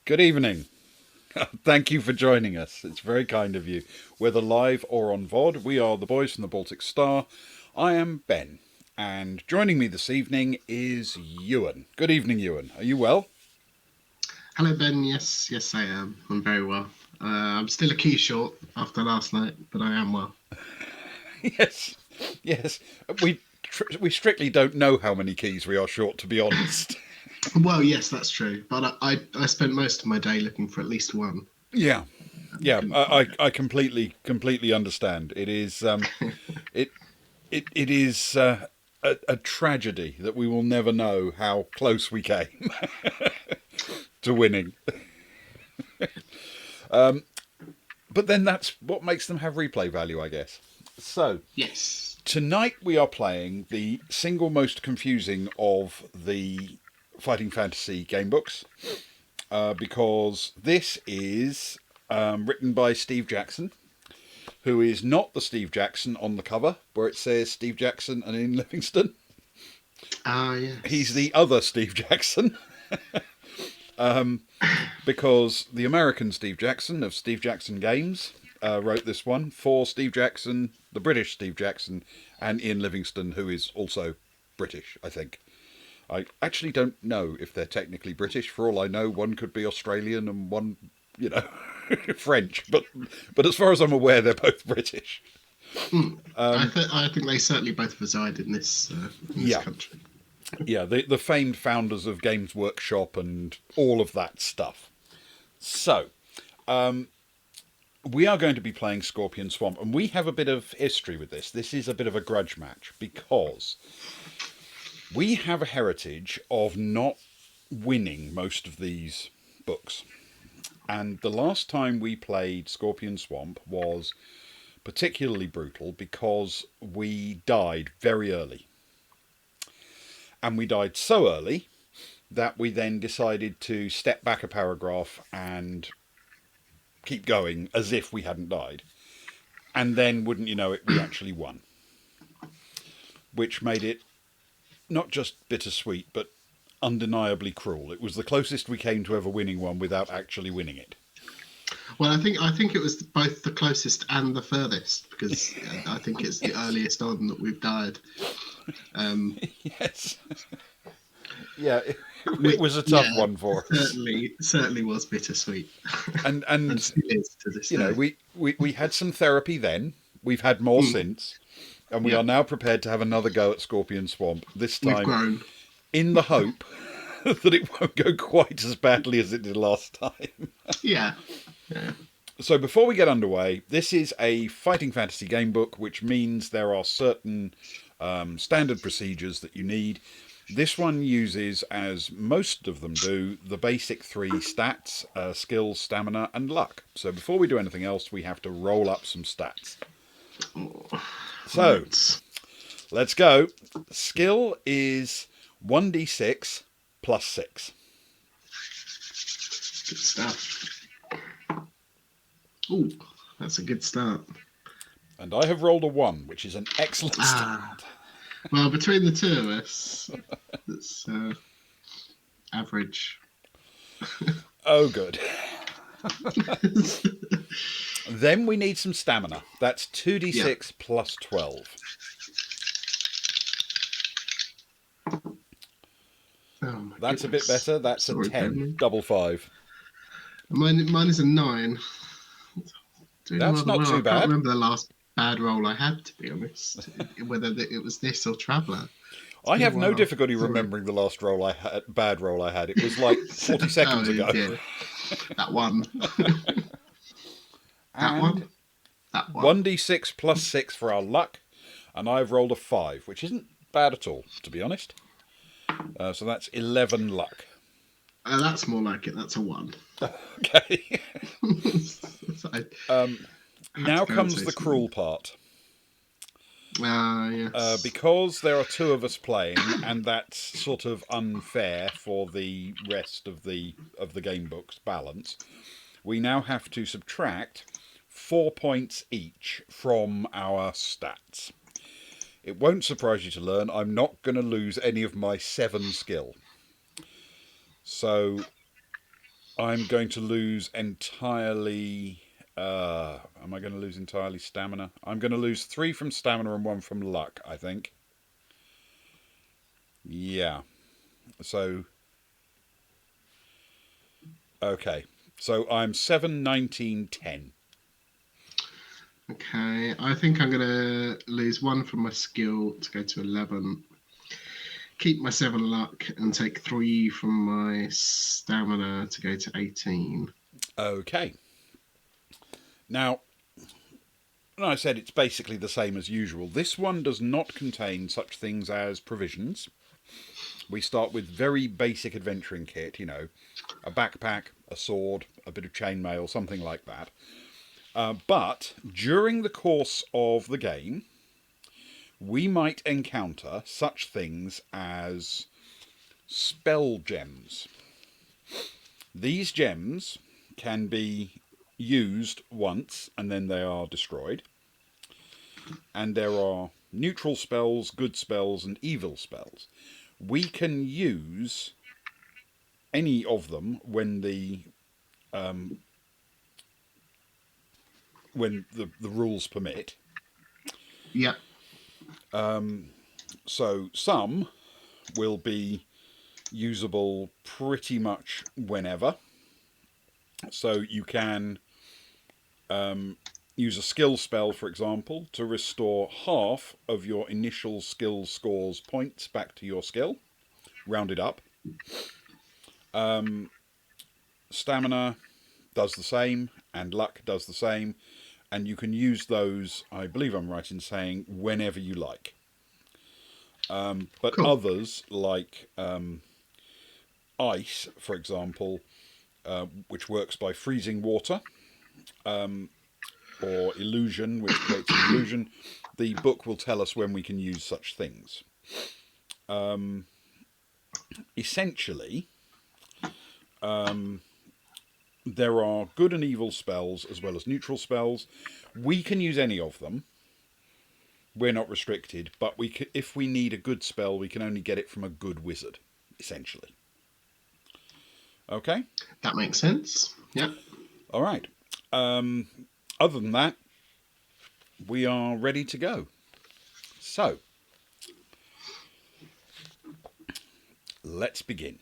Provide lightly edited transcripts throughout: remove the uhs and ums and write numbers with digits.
Good evening. Thank you for joining us. It's very kind of you. Whether live or on VOD, we are the boys from the Baltic Star. I am Ben, and joining me this evening is Ewan. Good evening, Ewan. Are you well? Hello, Ben. Yes, I am. I'm very well. I'm still a key short after last night, but I am well. Yes, yes. We strictly don't know how many keys we are short, to be honest. Well, yes, that's true. But I spent most of my day looking for at least one. Yeah, I yeah. couldn't find I completely understand. It is it it is a tragedy that we will never know how close we came to winning. But then that's what makes them have replay value, I guess. So, Yes. tonight we are playing the single most confusing of the Fighting Fantasy game books because this is written by Steve Jackson, who is not the Steve Jackson on the cover where it says Steve Jackson and Ian Livingstone. He's Yes. the other Steve Jackson because the American Steve Jackson of Steve Jackson Games wrote this one for Steve Jackson, the British Steve Jackson, and Ian Livingstone, who is also British, I think. I actually don't know if they're technically British. For all I know, one could be Australian and one, you know, French. But as far as I'm aware, they're both British. I think they certainly both reside in this Yeah, country. yeah. The famed founders of Games Workshop and all of that stuff. So, we are going to be playing Scorpion Swamp, and we have a bit of history with this. This is a bit of a grudge match because we have a heritage of not winning most of these books. And the last time we played Scorpion Swamp was particularly brutal because we died very early. And we died so early that we then decided to step back a paragraph and keep going as if we hadn't died. And then, wouldn't you know it, we actually won. Which made it not just bittersweet, but undeniably cruel. It was the closest we came to ever winning one without actually winning it. Well, I think it was both the closest and the furthest because I think it's the earliest on that we've died. Yes. Yeah, it Which, was a tough yeah, one for us. certainly was bittersweet, and And still is to this you know, day. we had some therapy then. We've had more Mm, since. And we yeah, are now prepared to have another go at Scorpion Swamp, this we've time grown. in the hope that it won't go quite as badly as it did last time. Yeah, yeah. So before we get underway, this is a fighting fantasy game book, which means there are certain standard procedures that you need. This one uses, as most of them do, the basic three stats, skills, stamina, and luck. So before we do anything else, we have to roll up some stats. Oh, So right. let's go. Skill is 1d6 plus 6. Good stuff. Oh, that's a good start. And I have rolled a 1, which is an excellent Ah, start. well, between the two of us, it's average. Oh, good. Then we need some stamina. That's Yeah. 2d6 plus 12. Oh my That's a bit goodness. better. That's a Sorry, 10. Ben. Double 5. Mine is a 9. Doing That's rather not well. too I can't bad. remember the last bad roll I had, to be honest. Whether it was this or Traveller. It's I been a have no while. difficulty Sorry. remembering the last roll I had, bad roll I had. It was like 40 Oh seconds ago. yeah, that one. That And one. That one. 1d6 plus 6 for our luck. And I've rolled a 5, which isn't bad at all, to be honest. So that's 11 luck. That's more like it. That's a 1. Okay. So I had to Now go and comes say the something. cruel part. Yes. Because there are two of us playing, and that's sort of unfair for the rest of the game book's balance. We now have to subtract 4 points each from our stats. It won't surprise you to learn I'm not going to lose any of my 7 skill. So I'm going to lose entirely. Am I going to lose entirely stamina? I'm going to lose 3 from stamina and 1 from luck, I think. Yeah. So, okay. So I'm 7, 19, 10. Okay, I think I'm gonna lose 1 from my skill to go to 11. Keep my 7 luck and take 3 from my stamina to go to 18. Okay. Now, I said it's basically the same as usual. This one does not contain such things as provisions. We start with very basic adventuring kit, a backpack, a sword, a bit of chainmail, something like that. But during the course of the game, we might encounter such things as spell gems. These gems can be used once and then they are destroyed. And there are neutral spells, good spells, and evil spells. We can use any of them when the rules permit. Yep. So some will be usable pretty much whenever. So you can use a skill spell, for example, to restore half of your initial skill scores points back to your skill, rounded up. Stamina does the same, and luck does the same, and you can use those, I believe I'm right in saying, whenever you like. But Cool. others, like ice, for example, which works by freezing water, or illusion, which creates an illusion, the book will tell us when we can use such things. Essentially, there are good and evil spells as well as neutral spells. We can use any of them. We're not restricted, but if we need a good spell, we can only get it from a good wizard, essentially. Okay? That makes sense. Yep. All right. Other than that, we are ready to go. So, let's begin.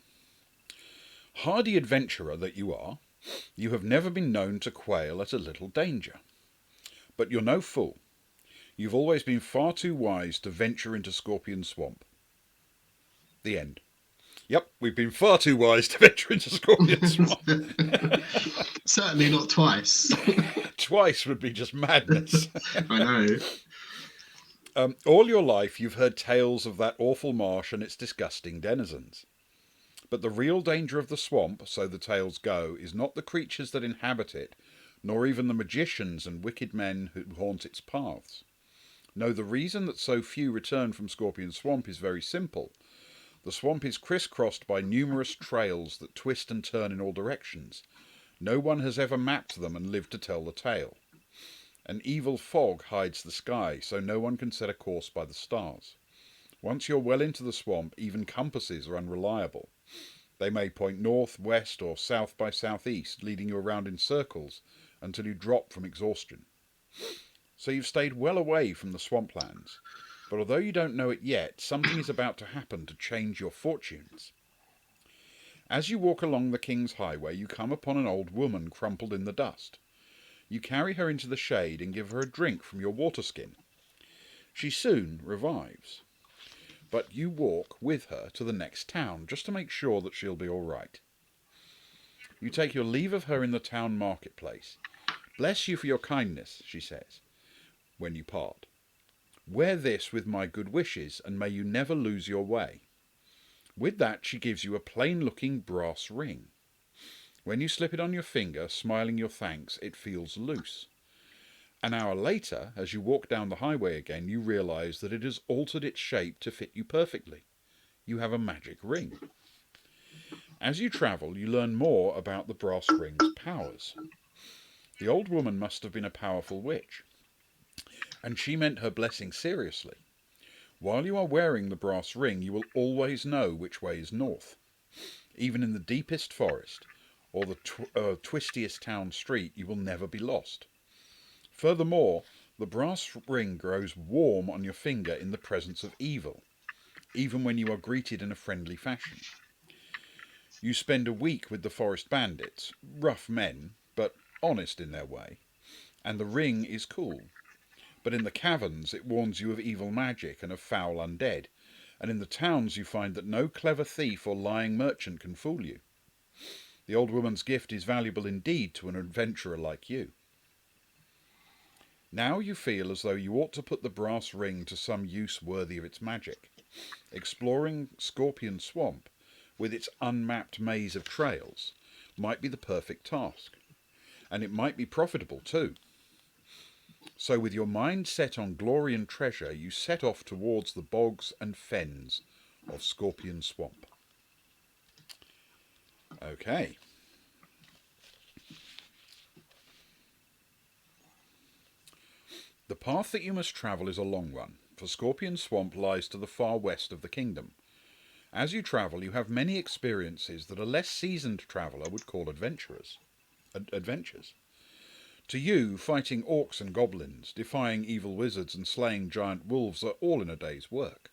Hardy adventurer that you are, you have never been known to quail at a little danger. But you're no fool. You've always been far too wise to venture into Scorpion Swamp. The end. Yep, we've been far too wise to venture into Scorpion Swamp. Certainly not twice. Twice would be just madness. I know. All your life you've heard tales of that awful marsh and its disgusting denizens. But the real danger of the swamp, so the tales go, is not the creatures that inhabit it, nor even the magicians and wicked men who haunt its paths. No, the reason that so few return from Scorpion Swamp is very simple. The swamp is crisscrossed by numerous trails that twist and turn in all directions. No one has ever mapped them and lived to tell the tale. An evil fog hides the sky, so no one can set a course by the stars. Once you're well into the swamp, even compasses are unreliable. They may point north, west, or south by southeast, leading you around in circles until you drop from exhaustion. So you've stayed well away from the swamplands, but although you don't know it yet, something is about to happen to change your fortunes. As you walk along the King's Highway, you come upon an old woman crumpled in the dust. You carry her into the shade and give her a drink from your water skin. She soon revives, but you walk with her to the next town just to make sure that she'll be all right. You take your leave of her in the town marketplace. "Bless you for your kindness," she says, when you part. "Wear this with my good wishes, and may you never lose your way." With that she gives you a plain-looking brass ring. When you slip it on your finger, smiling your thanks, it feels loose. An hour later, as you walk down the highway again, you realise that it has altered its shape to fit you perfectly. You have a magic ring. As you travel, you learn more about the brass ring's powers. The old woman must have been a powerful witch, and she meant her blessing seriously. While you are wearing the brass ring, you will always know which way is north. Even in the deepest forest, or the twistiest town street, you will never be lost. Furthermore, the brass ring grows warm on your finger in the presence of evil, even when you are greeted in a friendly fashion. You spend a week with the forest bandits, rough men, but honest in their way, and the ring is cool. But in the caverns it warns you of evil magic and of foul undead, and in the towns you find that no clever thief or lying merchant can fool you. The old woman's gift is valuable indeed to an adventurer like you. Now you feel as though you ought to put the brass ring to some use worthy of its magic. Exploring Scorpion Swamp, with its unmapped maze of trails, might be the perfect task. And it might be profitable too. So with your mind set on glory and treasure, you set off towards the bogs and fens of Scorpion Swamp. Okay. The path that you must travel is a long one, for Scorpion Swamp lies to the far west of the kingdom. As you travel, you have many experiences that a less seasoned traveller would call adventures. To you, fighting orcs and goblins, defying evil wizards and slaying giant wolves are all in a day's work.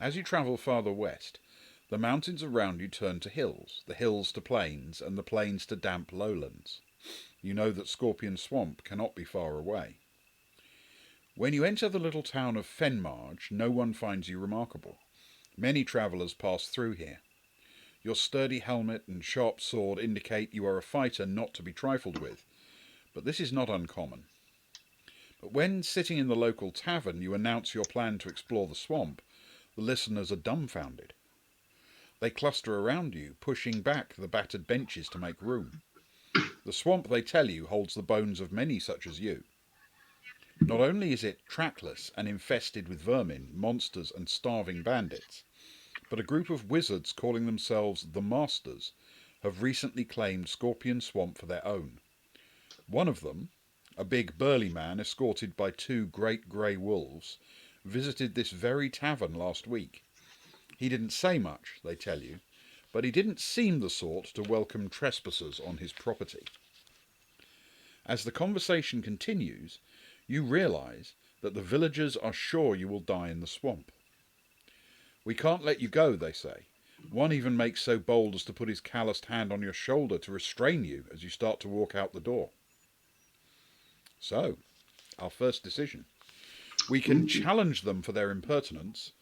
As you travel farther west, the mountains around you turn to hills, the hills to plains, and the plains to damp lowlands. You know that Scorpion Swamp cannot be far away. When you enter the little town of Fenmarge, no one finds you remarkable. Many travellers pass through here. Your sturdy helmet and sharp sword indicate you are a fighter not to be trifled with, but this is not uncommon. But when, sitting in the local tavern, you announce your plan to explore the swamp, the listeners are dumbfounded. They cluster around you, pushing back the battered benches to make room. The swamp, they tell you, holds the bones of many such as you. Not only is it trackless and infested with vermin, monsters and starving bandits, but a group of wizards calling themselves the Masters have recently claimed Scorpion Swamp for their own. One of them, a big burly man escorted by 2 great grey wolves, visited this very tavern last week. He didn't say much, they tell you, but he didn't seem the sort to welcome trespassers on his property. As the conversation continues, you realise that the villagers are sure you will die in the swamp. We can't let you go, they say. One even makes so bold as to put his calloused hand on your shoulder to restrain you as you start to walk out the door. So, our first decision. We can challenge them for their impertinence,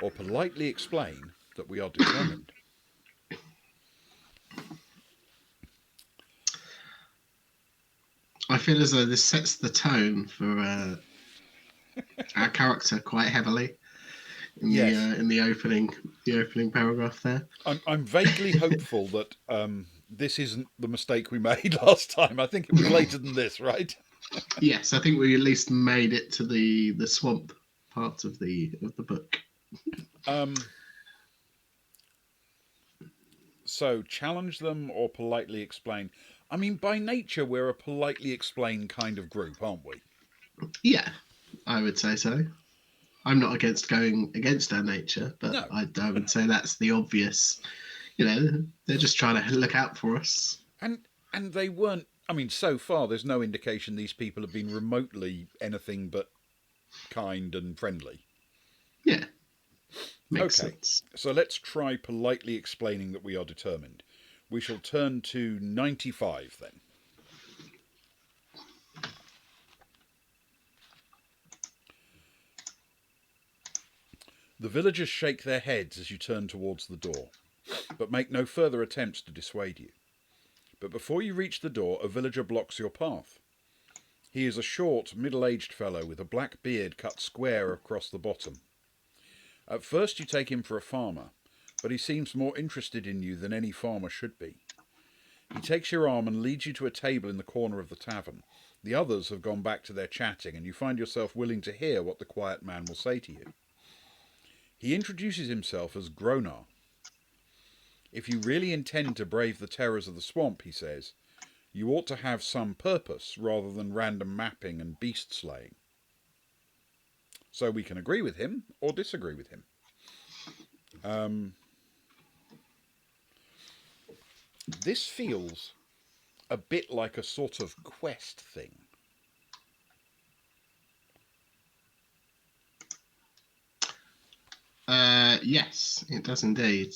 or politely explain that we are determined. I feel as though this sets the tone for our character quite heavily in the opening paragraph there. I'm vaguely hopeful that this isn't the mistake we made last time. I think it was later than this, right? Yes, I think we at least made it to the swamp part of the book. So challenge them or politely explain. I mean, by nature, we're a politely explain kind of group, aren't we? Yeah, I would say so. I'm not against going against our nature, but No. I would say that's the obvious. You know, they're just trying to look out for us. And they weren't. I mean, so far, there's no indication these people have been remotely anything but kind and friendly. Yeah. Makes sense. So let's try politely explaining that we are determined. We shall turn to 95 then. The villagers shake their heads as you turn towards the door, but make no further attempts to dissuade you. But before you reach the door, a villager blocks your path. He is a short, middle-aged fellow with a black beard cut square across the bottom. At first you take him for a farmer, but he seems more interested in you than any farmer should be. He takes your arm and leads you to a table in the corner of the tavern. The others have gone back to their chatting, and you find yourself willing to hear what the quiet man will say to you. He introduces himself as Gronar. If you really intend to brave the terrors of the swamp, he says, you ought to have some purpose rather than random mapping and beast slaying. So we can agree with him or disagree with him. This feels a bit like a sort of quest thing. Yes, it does indeed.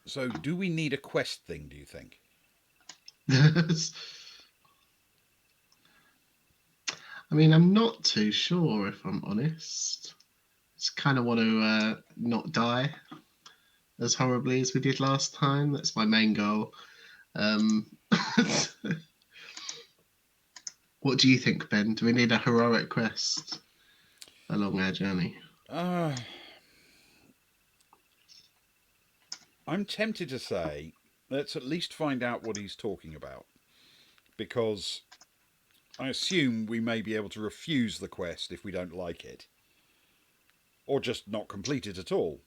So, do we need a quest thing, do you think? I mean, I'm not too sure, if I'm honest. Just kind of want to not die as horribly as we did last time. That's my main goal. What do you think, Ben? Do we need a heroic quest along our journey? I'm tempted to say, let's at least find out what he's talking about. Because I assume we may be able to refuse the quest if we don't like it. Or just not complete it at all.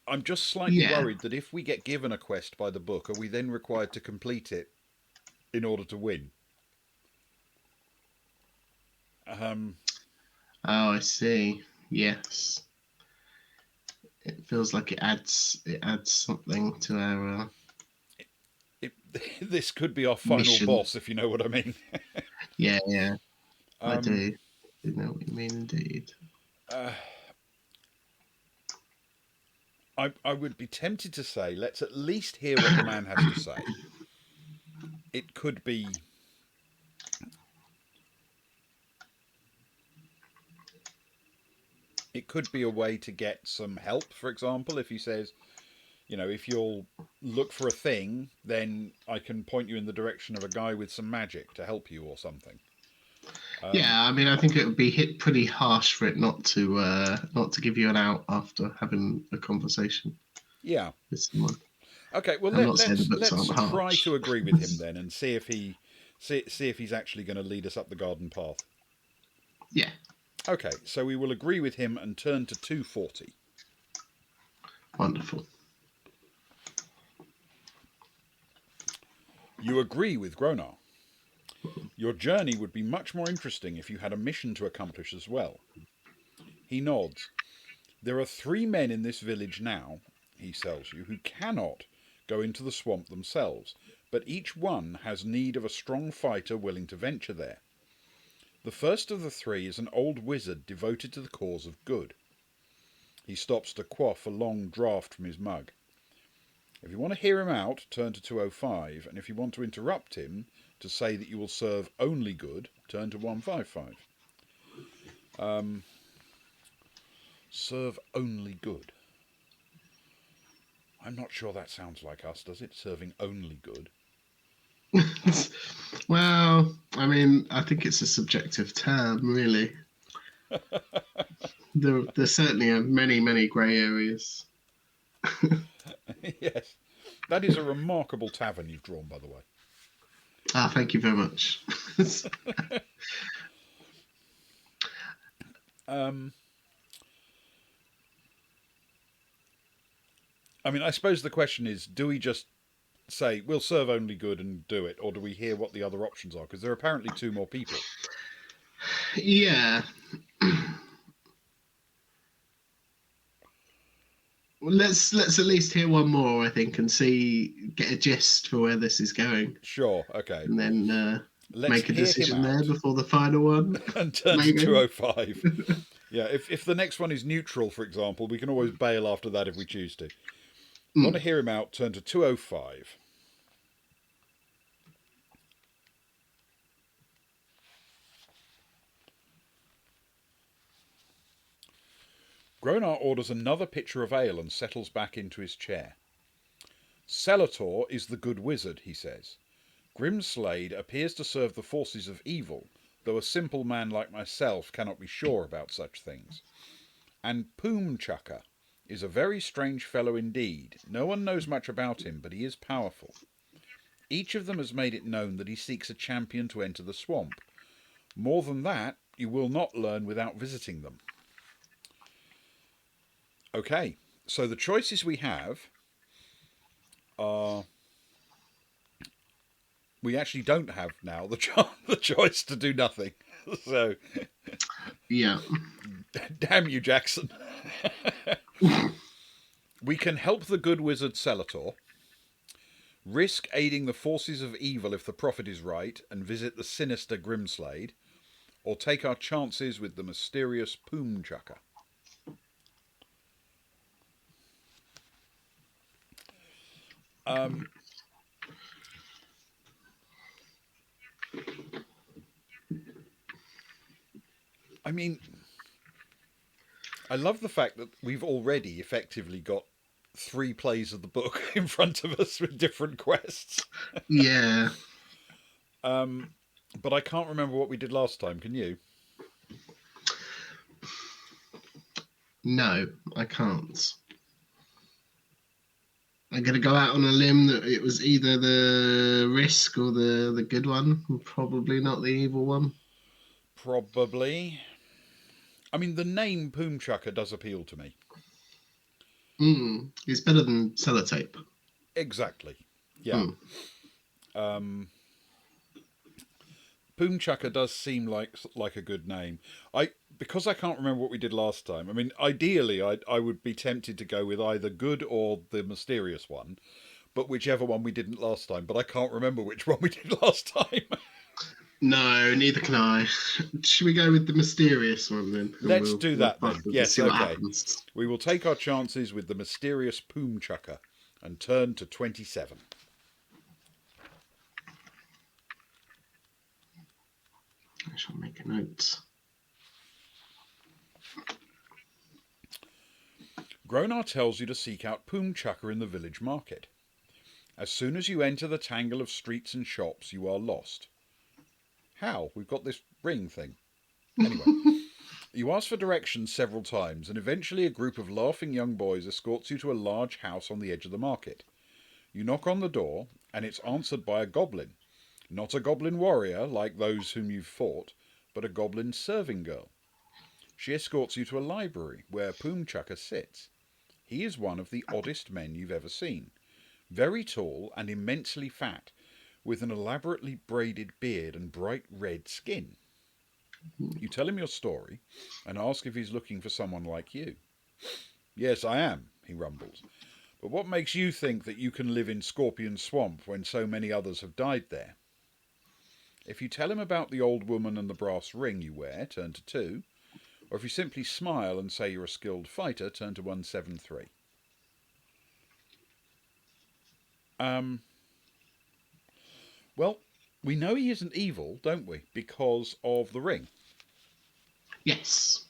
I'm just slightly Yeah. worried that if we get given a quest by the book, are we then required to complete it in order to win? Oh, I see. Yes. It feels like it adds something to our This could be our final mission. boss, if you know what I mean. Yeah, I do. You know what you mean, indeed. I would be tempted to say, let's at least hear what the man has to say. It could be... It could be a way to get some help, for example, if he says, you know, if you'll look for a thing, then I can point you in the direction of a guy with some magic to help you or something. Yeah, I mean, I think it would be hit pretty harsh for it not to give you an out after having a conversation. Yeah. With someone. Okay. Well, let's try to agree with him then, and see if he's actually going to lead us up the garden path. Yeah. Okay. So we will agree with him and turn to 240. Wonderful. You agree with Gronar. Your journey would be much more interesting if you had a mission to accomplish as well. He nods. There are 3 men in this village now, he tells you, who cannot go into the swamp themselves, but each one has need of a strong fighter willing to venture there. The first of the 3 is an old wizard devoted to the cause of good. He stops to quaff a long draught from his mug. If you want to hear him out, turn to 205, and if you want to interrupt him to say that you will serve only good, turn to 155. Serve only good. I'm not sure that sounds like us, does it? Serving only good. Well, I mean, I think it's a subjective term, really. there certainly are many grey areas. Yes. That is a remarkable tavern you've drawn, by the way. Ah, thank you very much. I mean, I suppose the question is, do we just say, we'll serve only good and do it, or do we hear what the other options are? Because there are apparently 2 more people. Yeah. Well, let's at least hear one more, I think, and get a gist for where this is going. Sure, okay. And then make a decision there before the final one. And turn to 205. Yeah, if the next one is neutral, for example, we can always bail after that if we choose to. Want to hear him out, turn to 205. Gronar orders another pitcher of ale and settles back into his chair. Celator is the good wizard, he says. Grimslade appears to serve the forces of evil, though a simple man like myself cannot be sure about such things. And Poomchucker is a very strange fellow indeed. No one knows much about him, but he is powerful. Each of them has made it known that he seeks a champion to enter the swamp. More than that, you will not learn without visiting them. Okay, so the choices we have are... We actually don't have now the choice to do nothing. So... Yeah. Damn you, Jackson. We can help the good wizard Celator. Risk aiding the forces of evil if the prophet is right and visit the sinister Grimslade, or take our chances with the mysterious Poomchucker. I mean, I love the fact that we've already effectively got 3 plays of the book in front of us with different quests. Yeah. But I can't remember what we did last time, can you? No, I can't. I'm going to go out on a limb that it was either the risk or the good one. Probably not the evil one. Probably. I mean, the name Poomchucker does appeal to me. It's better than sellotape. Exactly. Yeah. Poomchucker does seem like a good name. Because I can't remember what we did last time. I mean, ideally, I would be tempted to go with either good or the mysterious one, but whichever one we didn't last time. But I can't remember which one we did last time. No, neither can I. Should we go with the mysterious one then? Let's do that then. Yes, see what okay. happens. We will take our chances with the mysterious Poomchucker and turn to 27. I shall make a note. Gronar tells you to seek out Poomchucker in the village market. As soon as you enter the tangle of streets and shops, you are lost. How? We've got this ring thing. Anyway, you ask for directions several times, and eventually a group of laughing young boys escorts you to a large house on the edge of the market. You knock on the door, and it's answered by a goblin. Not a goblin warrior, like those whom you've fought, but a goblin serving girl. She escorts you to a library, where Poomchucker sits. He is one of the oddest men you've ever seen. Very tall and immensely fat, with an elaborately braided beard and bright red skin. You tell him your story, and ask if he's looking for someone like you. Yes, I am, he rumbles. But what makes you think that you can live in Scorpion Swamp when so many others have died there? If you tell him about the old woman and the brass ring you wear, turn to 2. Or if you simply smile and say you're a skilled fighter, turn to 173. Well, we know he isn't evil, don't we? Because of the ring. Yes.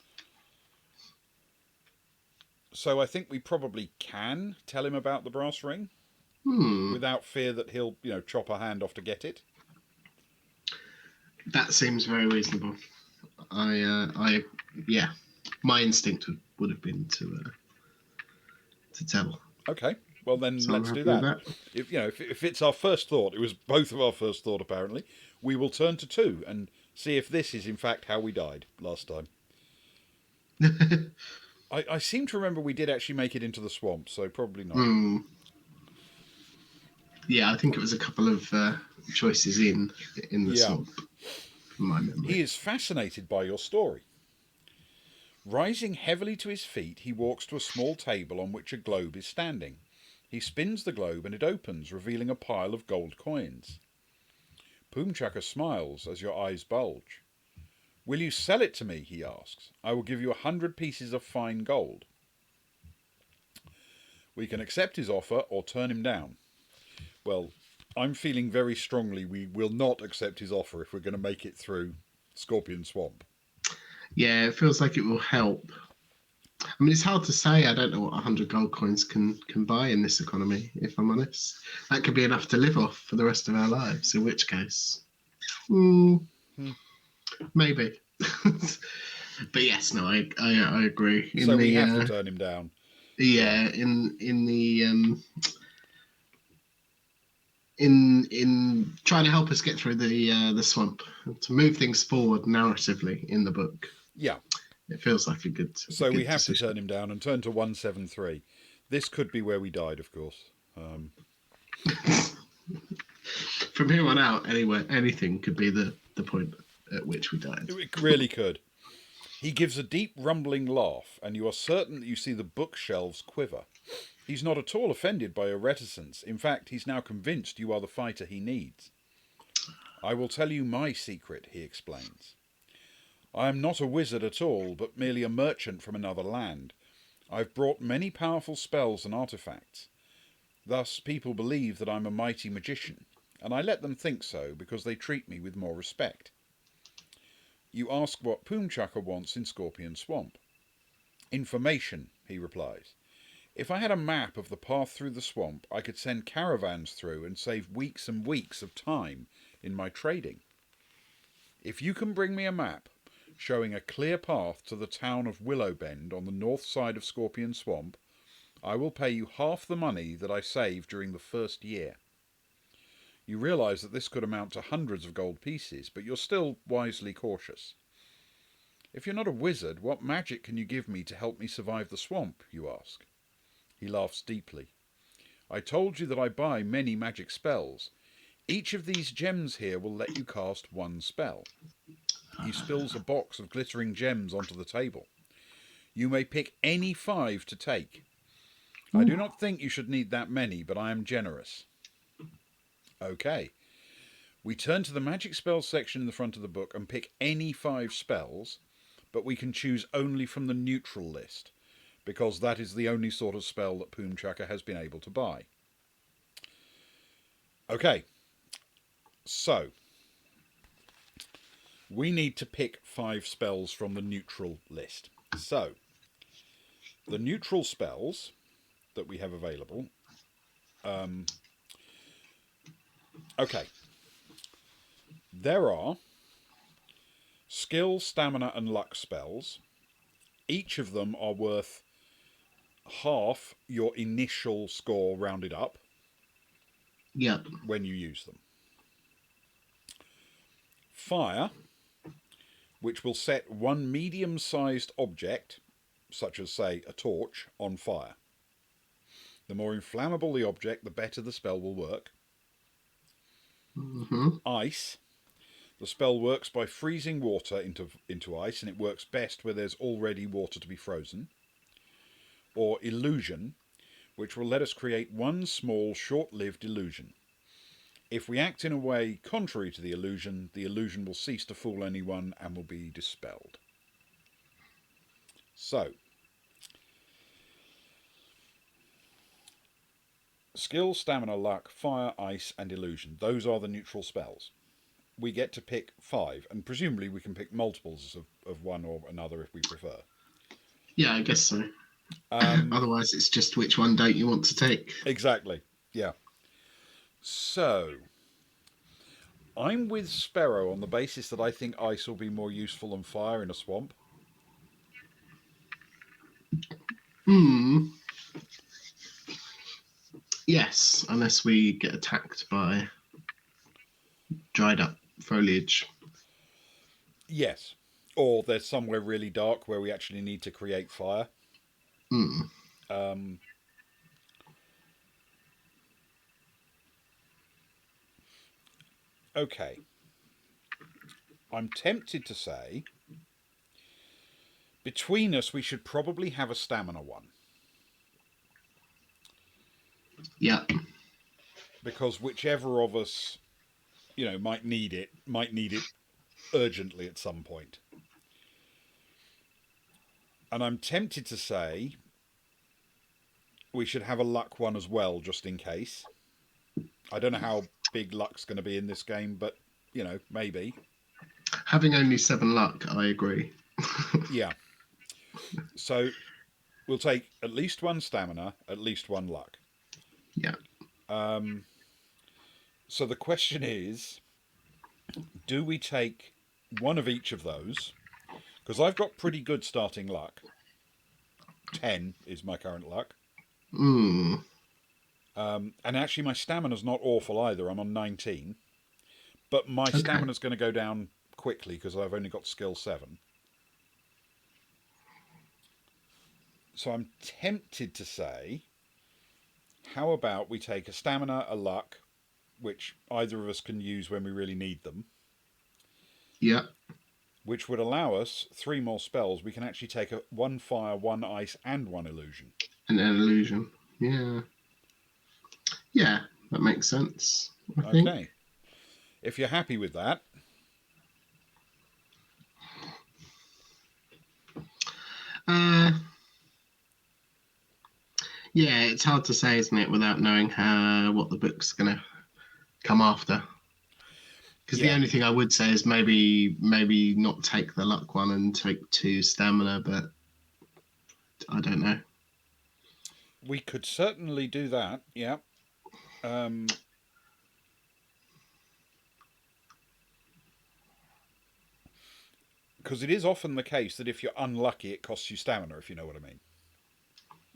So I think we probably can tell him about the brass ring without fear that he'll, chop a hand off to get it. That seems very reasonable. Yeah, my instinct would have been to tell. Okay, well then So let's do that. If it's our first thought, it was both of our first thought apparently. We will turn to 2 and see if this is in fact how we died last time. I seem to remember we did actually make it into the swamp, so probably not. Yeah, I think it was a couple of choices in the swamp, from my memory. He is fascinated by your story. Rising heavily to his feet, he walks to a small table on which a globe is standing. He spins the globe and it opens, revealing a pile of gold coins. Poomchucker smiles as your eyes bulge. Will you sell it to me, he asks. I will give you 100 pieces of fine gold. We can accept his offer or turn him down. Well, I'm feeling very strongly we will not accept his offer if we're going to make it through Scorpion Swamp. Yeah, it feels like it will help. I mean, it's hard to say. I don't know what 100 gold coins can buy in this economy, if I'm honest. That could be enough to live off for the rest of our lives, in which case, maybe. But yes, no, I agree. So we have to turn him down. Yeah, in trying to help us get through the swamp, to move things forward narratively in the book. Yeah. It feels like a good. So we have to turn him down and turn to 173. This could be where we died, of course. From here on out, anyway, anything could be the point at which we died. It really could. He gives a deep rumbling laugh, and you are certain that you see the bookshelves quiver. He's not at all offended by your reticence. In fact, he's now convinced you are the fighter he needs. I will tell you my secret, he explains. I am not a wizard at all, but merely a merchant from another land. I've brought many powerful spells and artifacts. Thus, people believe that I'm a mighty magician, and I let them think so because they treat me with more respect. You ask what Poomchucker wants in Scorpion Swamp. Information, he replies. If I had a map of the path through the swamp, I could send caravans through and save weeks and weeks of time in my trading. If you can bring me a map showing a clear path to the town of Willowbend on the north side of Scorpion Swamp, I will pay you half the money that I saved during the first year. You realise that this could amount to hundreds of gold pieces, but you're still wisely cautious. If you're not a wizard, what magic can you give me to help me survive the swamp, you ask? He laughs deeply. I told you that I buy many magic spells. Each of these gems here will let you cast one spell. He spills a box of glittering gems onto the table. You may pick any 5 to take. I do not think you should need that many, but I am generous. Okay. We turn to the magic spells section in the front of the book and pick any 5 spells, but we can choose only from the neutral list, because that is the only sort of spell that Poomchucker has been able to buy. Okay, so we need to pick 5 spells from the neutral list. So, the neutral spells that we have available. Okay, there are skill, stamina, and luck spells. Each of them are worth half your initial score rounded up. Yep. When you use them. Fire, which will set one medium-sized object, such as, say, a torch, on fire. The more inflammable the object, the better the spell will work. Mm-hmm. Ice. The spell works by freezing water into ice, and it works best where there's already water to be frozen. Or illusion, which will let us create one small, short-lived illusion. If we act in a way contrary to the illusion will cease to fool anyone and will be dispelled. So, skill, stamina, luck, fire, ice, and illusion. Those are the neutral spells. We get to pick 5, and presumably we can pick multiples of one or another if we prefer. Yeah, I guess so. Otherwise, it's just which one don't you want to take? Exactly, yeah. So, I'm with Sparrow on the basis that I think ice will be more useful than fire in a swamp. Yes, unless we get attacked by dried up foliage. Yes. Or there's somewhere really dark where we actually need to create fire. Okay. I'm tempted to say, between us, we should probably have a stamina one. Yeah. Because whichever of us, might need it urgently at some point. And I'm tempted to say we should have a luck one as well, just in case. I don't know how big luck's going to be in this game, but, maybe. Having only 7 luck, I agree. Yeah. So we'll take at least 1 stamina, at least 1 luck. Yeah. So the question is, do we take one of each of those? Because I've got pretty good starting luck. 10 is my current luck. And actually my stamina's not awful either. I'm on 19. But my stamina's going to go down quickly because I've only got skill 7. So I'm tempted to say, how about we take a stamina, a luck, which either of us can use when we really need them. Yeah. Which would allow us 3 more spells. We can actually take 1 fire, 1 ice, and 1 illusion. And an illusion. Yeah. Yeah, that makes sense, I think. Okay. If you're happy with that, Uh, yeah, it's hard to say, isn't it, without knowing what the book's going to come after. Because the yeah, only thing I would say is maybe not take the luck one and take 2 stamina, but I don't know. we could certainly do that. Yeah. Um, because it is often the case that if you're unlucky, it costs you stamina, if you know what I mean.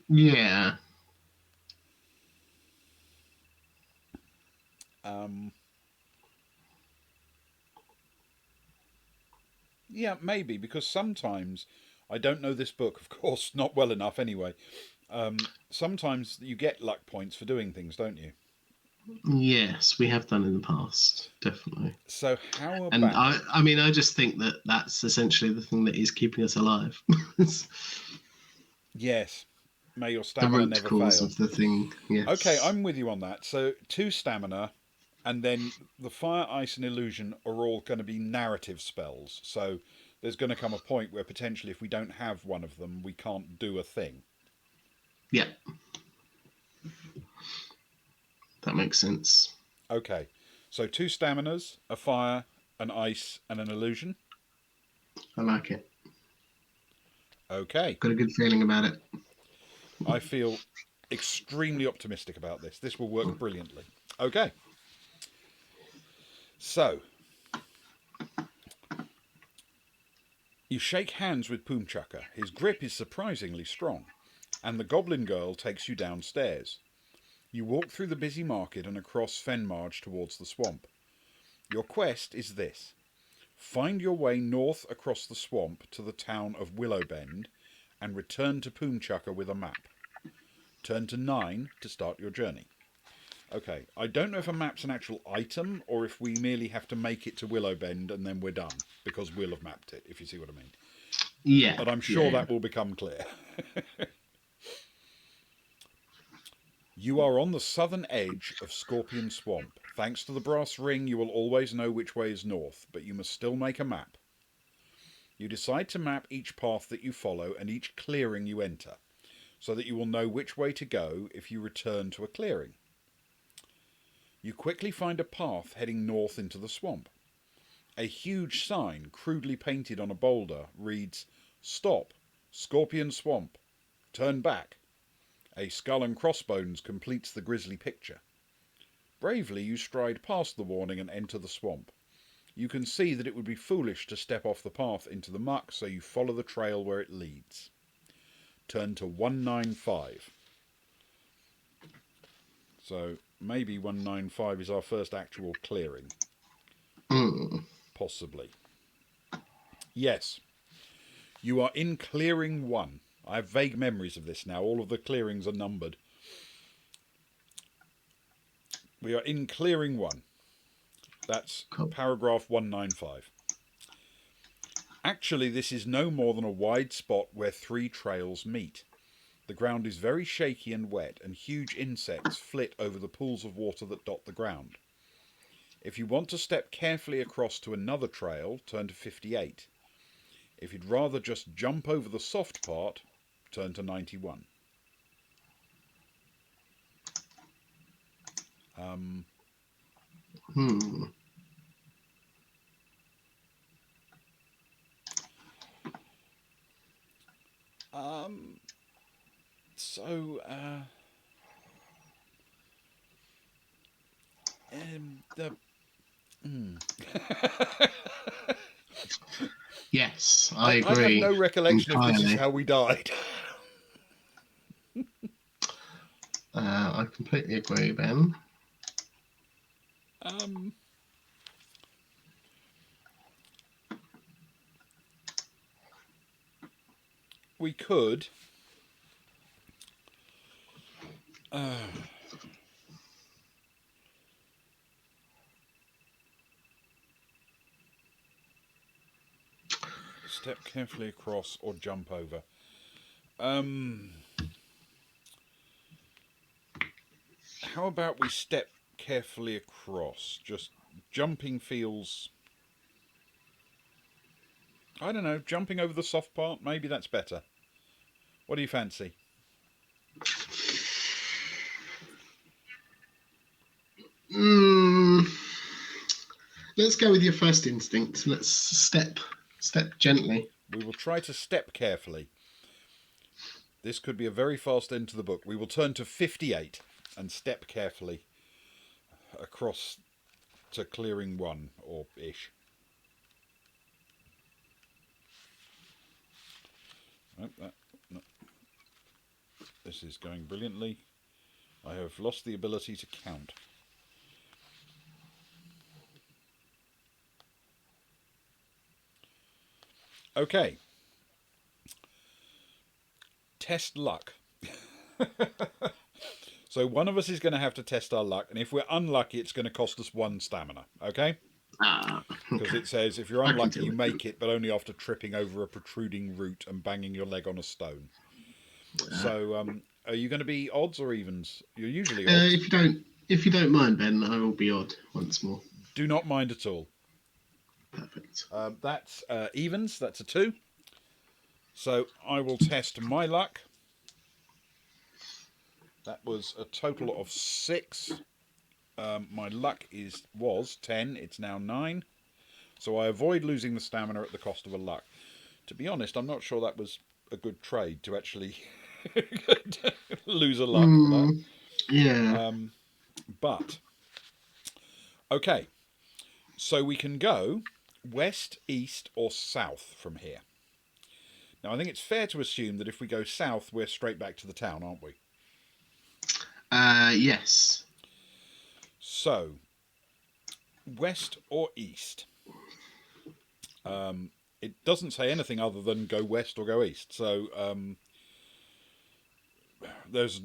Yeah. Um, yeah, maybe, because sometimes, I don't know this book, of course, not well enough anyway. Sometimes you get luck points for doing things, don't you? Yes, we have done in the past, definitely. So, how And about. I mean, I just think that that's essentially the thing that is keeping us alive. It's Yes, may your the stamina root never cause fail. of the thing. Okay, Yes. I'm with you on that. So, 2 stamina, and then the fire, ice, and illusion are all going to be narrative spells. So, there's going to come a point where potentially, if we don't have one of them, we can't do a thing. Yeah, that makes sense. Okay, so 2 staminas, a fire, an ice, and an illusion. I like it. Okay, Got a good feeling about it. I feel extremely optimistic about this. This will work brilliantly. Okay, so you shake hands with Poomchaka. His grip is surprisingly strong, and the Goblin Girl takes you downstairs. You walk through the busy market and across Fenmarge towards the swamp. Your quest is this: find your way north across the swamp to the town of Willowbend and return to Poomchaka with a map. Turn to 9 to start your journey. Okay, I don't know if a map's an actual item or if we merely have to make it to Willowbend and then we're done, because we'll have mapped it, if you see what I mean. Yeah, But I'm yeah, sure yeah. that will become clear. You are on the southern edge of Scorpion Swamp. Thanks to the brass ring, you will always know which way is north, but you must still make a map. You decide to map each path that you follow and each clearing you enter, so that you will know which way to go if you return to a clearing. You quickly find a path heading north into the swamp. A huge sign, crudely painted on a boulder, reads, "Stop! Scorpion Swamp! Turn back!" A skull and crossbones completes the grisly picture. Bravely you stride past the warning and enter the swamp. You can see that it would be foolish to step off the path into the muck, so you follow the trail where it leads. Turn to 195. So maybe 195 is our first actual clearing. Mm. Possibly. Yes. You are in clearing 1. I have vague memories of this now. All of the clearings are numbered. We are in clearing 1. That's Cool. paragraph 195. Actually, this is no more than a wide spot where 3 trails meet. The ground is very shaky and wet, and huge insects flit over the pools of water that dot the ground. If you want to step carefully across to another trail, turn to 58. If you'd rather just jump over the soft part, turn to 91. Um, Hmm. um, so, the. Yes, I I have agree no recollection if this is entirely. how we died. I completely agree, Ben. um, we could. Step carefully across or jump over. Um, how about we step carefully across? Just jumping feels... I don't know, jumping over the soft part, maybe that's better. What do you fancy? Mm, let's go with your first instinct. Let's step gently. We will try to step carefully. This could be a very fast end to the book. We will turn to 58 and step carefully across to clearing 1, or ish. Oh, no. This is going brilliantly. I have lost the ability to count. Okay. Test luck. So one of us is going to have to test our luck, and if we're unlucky, it's going to cost us 1 stamina. Okay? Because Okay. it says if you're I can unlucky, do you it. make it, but only after tripping over a protruding root and banging your leg on a stone. So, are you going to be odds or evens? You're usually odds. If you don't mind, Ben, I will be odd once more. Do not mind at all. Perfect. That's evens. That's a 2. So I will test my luck. That was a total of 6. My luck was 10. It's now 9. So I avoid losing the stamina at the cost of a luck. To be honest, I'm not sure that was a good trade to actually lose a luck for that. Yeah. But okay, so we can go west, east, or south from here. Now I think it's fair to assume that if we go south, we're straight back to the town, aren't we? Yes. So, west or east? It doesn't say anything other than go west or go east. So, there's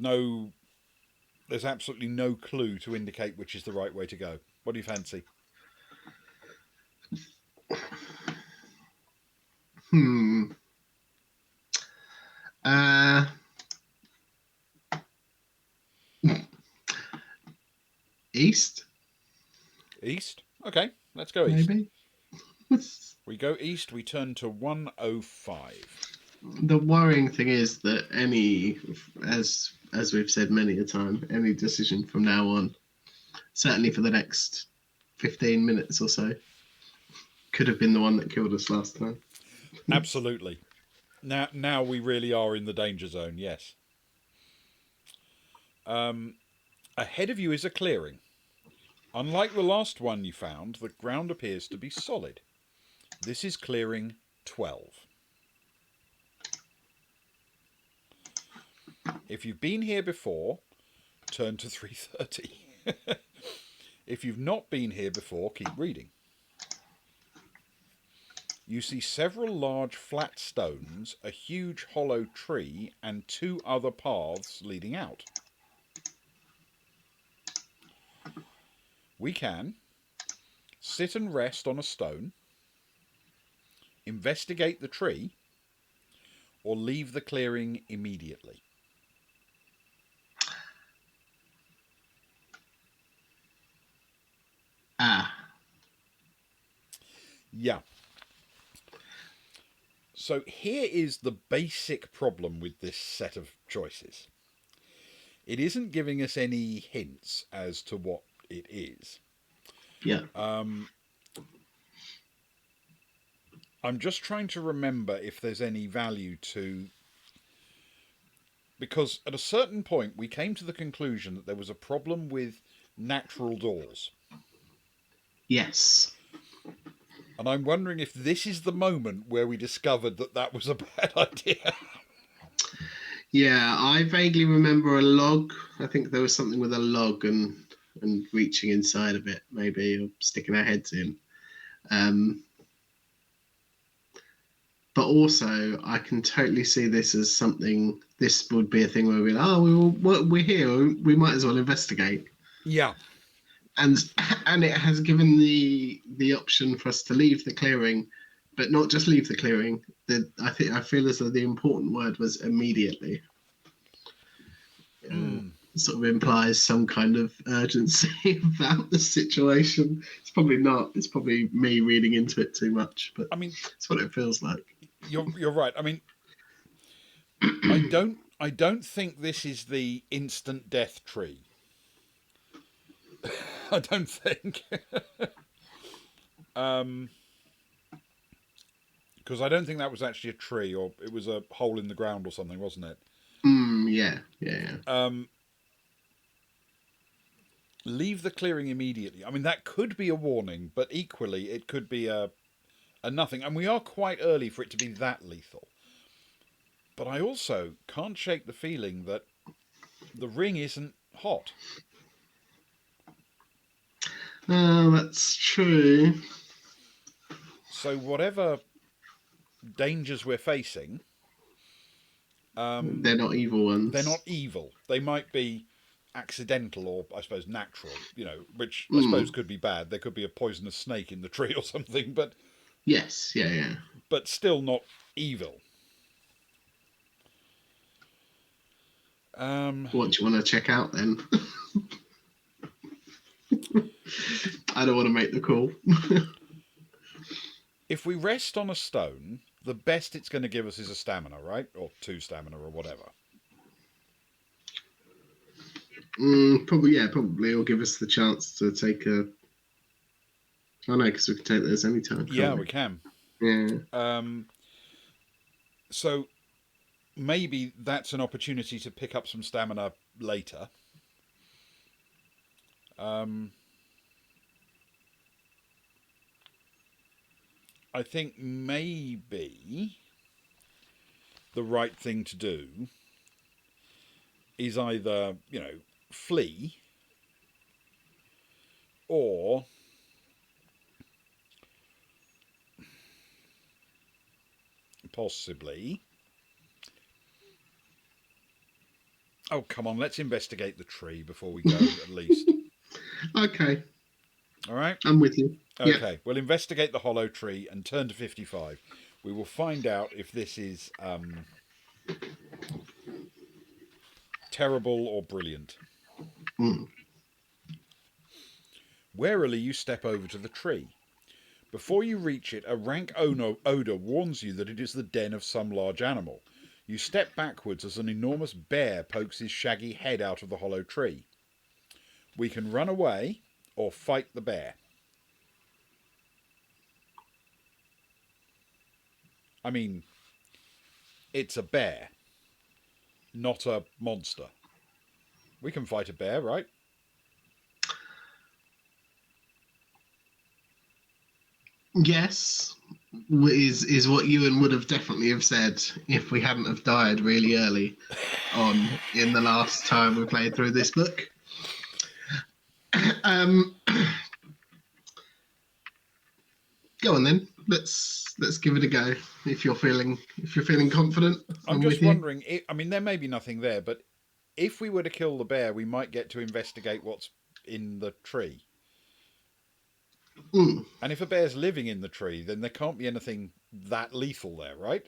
absolutely no clue to indicate which is the right way to go. What do you fancy? Uh, East, East? Okay, let's go east. maybe. We go east, we turn to 105. The worrying thing is that as we've said many a time, any decision from now on, certainly for the next 15 minutes or so, could have been the one that killed us last time. Absolutely. Now we really are in the danger zone, yes. Ahead of you is a clearing. Unlike the last one you found, the ground appears to be solid. This is clearing 12. If you've been here before, turn to 330. If you've not been here before, keep reading. You see several large flat stones, a huge hollow tree, and 2 other paths leading out. We can sit and rest on a stone, investigate the tree, or leave the clearing immediately. Yeah. So here is the basic problem with this set of choices. It isn't giving us any hints as to what it is. Yeah. I'm just trying to remember if there's any value to... Because at a certain point we came to the conclusion that there was a problem with natural doors. Yes. And I'm wondering if this is the moment where we discovered that that was a bad idea. Yeah, I vaguely remember a log. I think there was something with a log and reaching inside of it, maybe, or sticking our heads in. But also, I can totally see this as something. This would be a thing where we're here. We might as well investigate. Yeah. And it has given the option for us to leave the clearing, but not just leave the clearing. I feel as though the important word was immediately. sort of implies some kind of urgency about the situation. It's probably not. It's probably me reading into it too much, but I mean, it's what it feels like. you're right. I mean, I don't think this is the instant death tree. I don't think. Because I don't think that was actually a tree, or it was a hole in the ground or something, wasn't it? Yeah. Leave the clearing immediately. I mean, that could be a warning, but equally, it could be a nothing. And we are quite early for it to be that lethal. But I also can't shake the feeling that the ring isn't hot. That's true. So whatever dangers we're facing, They're not evil ones. they're not evil. They might be accidental or, I suppose, natural, which I suppose could be bad. There could be a poisonous snake in the tree or something, but Yes, yeah. but still not evil. What do you want to check out then? I don't want to make the call. If we rest on a stone, the best it's going to give us is a stamina, right? Or 2 stamina or whatever. Probably. It'll give us the chance to take a. Oh no, because we can take those anytime. Yeah, we can. Yeah. So maybe that's an opportunity to pick up some stamina later. I think maybe the right thing to do is either, flee or possibly... Oh, come on, let's investigate the tree before we go, at least. Okay. All right? I'm with you. Okay, Yep. we'll investigate the hollow tree and turn to 55. We will find out if this is terrible or brilliant. Warily, you step over to the tree. Before you reach it, a rank odour warns you that it is the den of some large animal. You step backwards as an enormous bear pokes his shaggy head out of the hollow tree. We can run away or fight the bear. I mean, it's a bear, not a monster. We can fight a bear, right? Yes. Is what Ewan would have definitely have said if we hadn't have died really early on in the last time we played through this book. Go on then. Let's give it a go. If you're feeling confident, I'm with just wondering. I mean, there may be nothing there, but if we were to kill the bear, we might get to investigate what's in the tree. And if a bear's living in the tree, then there can't be anything that lethal there, right?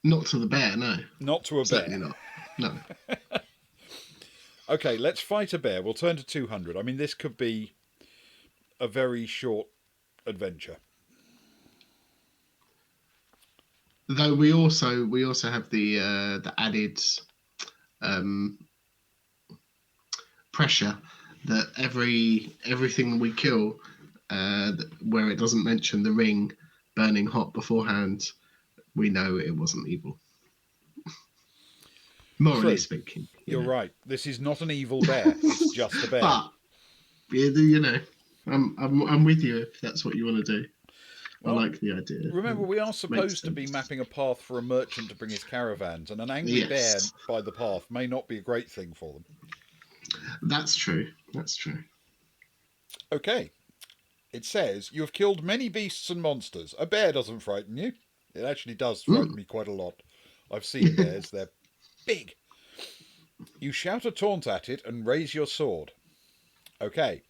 Not to the bear, no. Not to a Certainly bear. not. No. Okay, let's fight a bear. We'll turn to 200. I mean, this could be a very short adventure. Though we also have the added pressure that everything we kill, where it doesn't mention the ring burning hot beforehand, we know it wasn't evil. Morally speaking, you're right. This is not an evil bear. It's just a bear. But I'm with you if that's what you want to do. Well, I like the idea. Remember, we are supposed to be mapping a path for a merchant to bring his caravans, and an angry bear by the path may not be a great thing for them. That's true. Okay. It says, you have killed many beasts and monsters. A bear doesn't frighten you. It actually does frighten me quite a lot. I've seen bears. They're big. You shout a taunt at it and raise your sword. Okay.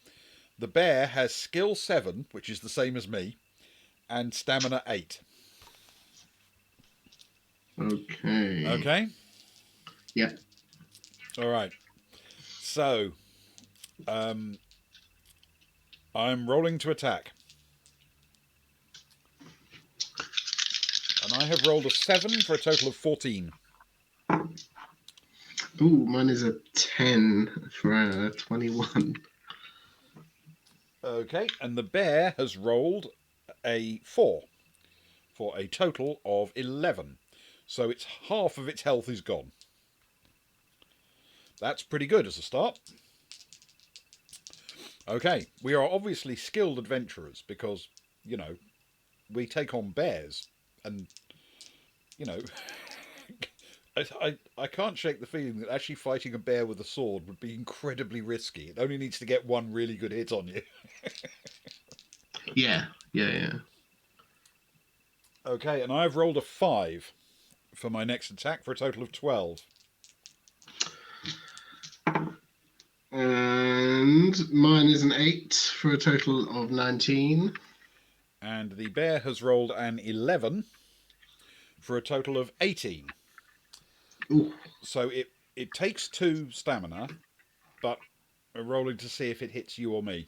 The bear has skill 7, which is the same as me, and stamina 8. Okay. Okay? Yeah. All right. So, I'm rolling to attack. And I have rolled a 7 for a total of 14. Ooh, mine is a 10 for a 21. Okay, and the bear has rolled a 4 for a total of 11. So it's half of its health is gone. That's pretty good as a start. Okay, we are obviously skilled adventurers because, you know, we take on bears and, you know, I can't shake the feeling that actually fighting a bear with a sword would be incredibly risky. It only needs to get one really good hit on you. Yeah, yeah, yeah. Okay, and I've rolled a 5 for my next attack for a total of 12. And mine is an 8 for a total of 19. And the bear has rolled an 11 for a total of 18. Ooh. So it takes 2 stamina, but we're rolling to see if it hits you or me.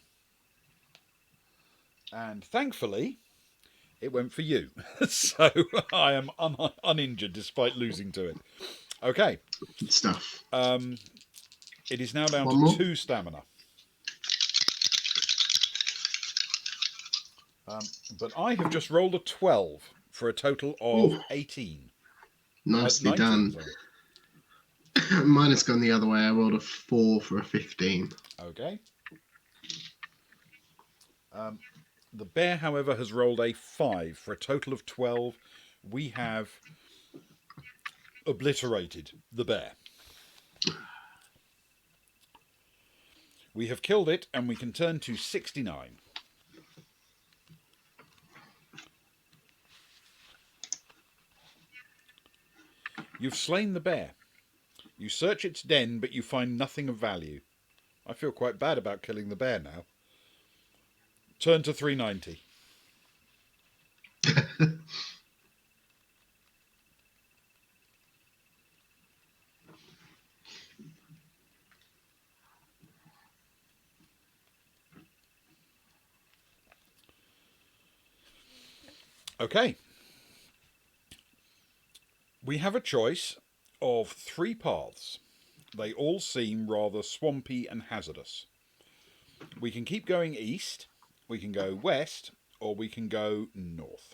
And thankfully, it went for you. So I am uninjured despite losing to it. Okay. Good stuff. It is now down One to more? 2 stamina. But I have just rolled a 12 for a total of Ooh, 18. nicely 19, done. sorry. Mine has gone the other way. I rolled a 4 for a 15. Okay. The bear, however, has rolled a 5 for a total of 12. We have obliterated the bear. We have killed it, and we can turn to 69. You've slain the bear. You search its den, but you find nothing of value. I feel quite bad about killing the bear now. Turn to 390. Okay. We have a choice of 3 paths. They all seem rather swampy and hazardous. We can keep going east, we can go west, or we can go north.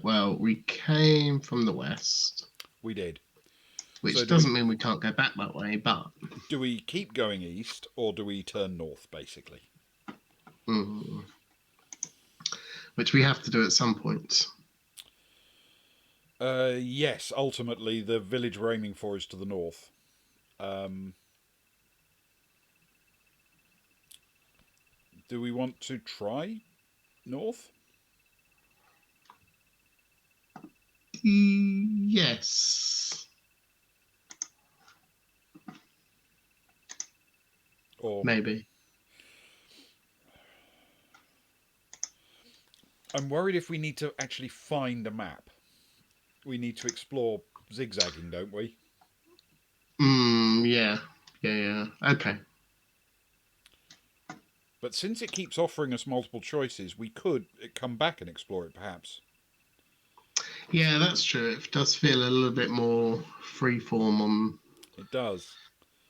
Well, we came from the west, We did. which So doesn't mean we can't go back that way, but. do we keep going east, or do we turn north, basically? Which we have to do at some point. Yes, ultimately, the village we're aiming for is to the north. Do we want to try north? Yes. Or Maybe. I'm worried if we need to actually find a map. We need to explore zigzagging, don't we? Yeah. Yeah. Okay. But since it keeps offering us multiple choices, we could come back and explore it, perhaps. Yeah, that's true. It does feel a little bit more freeform It does.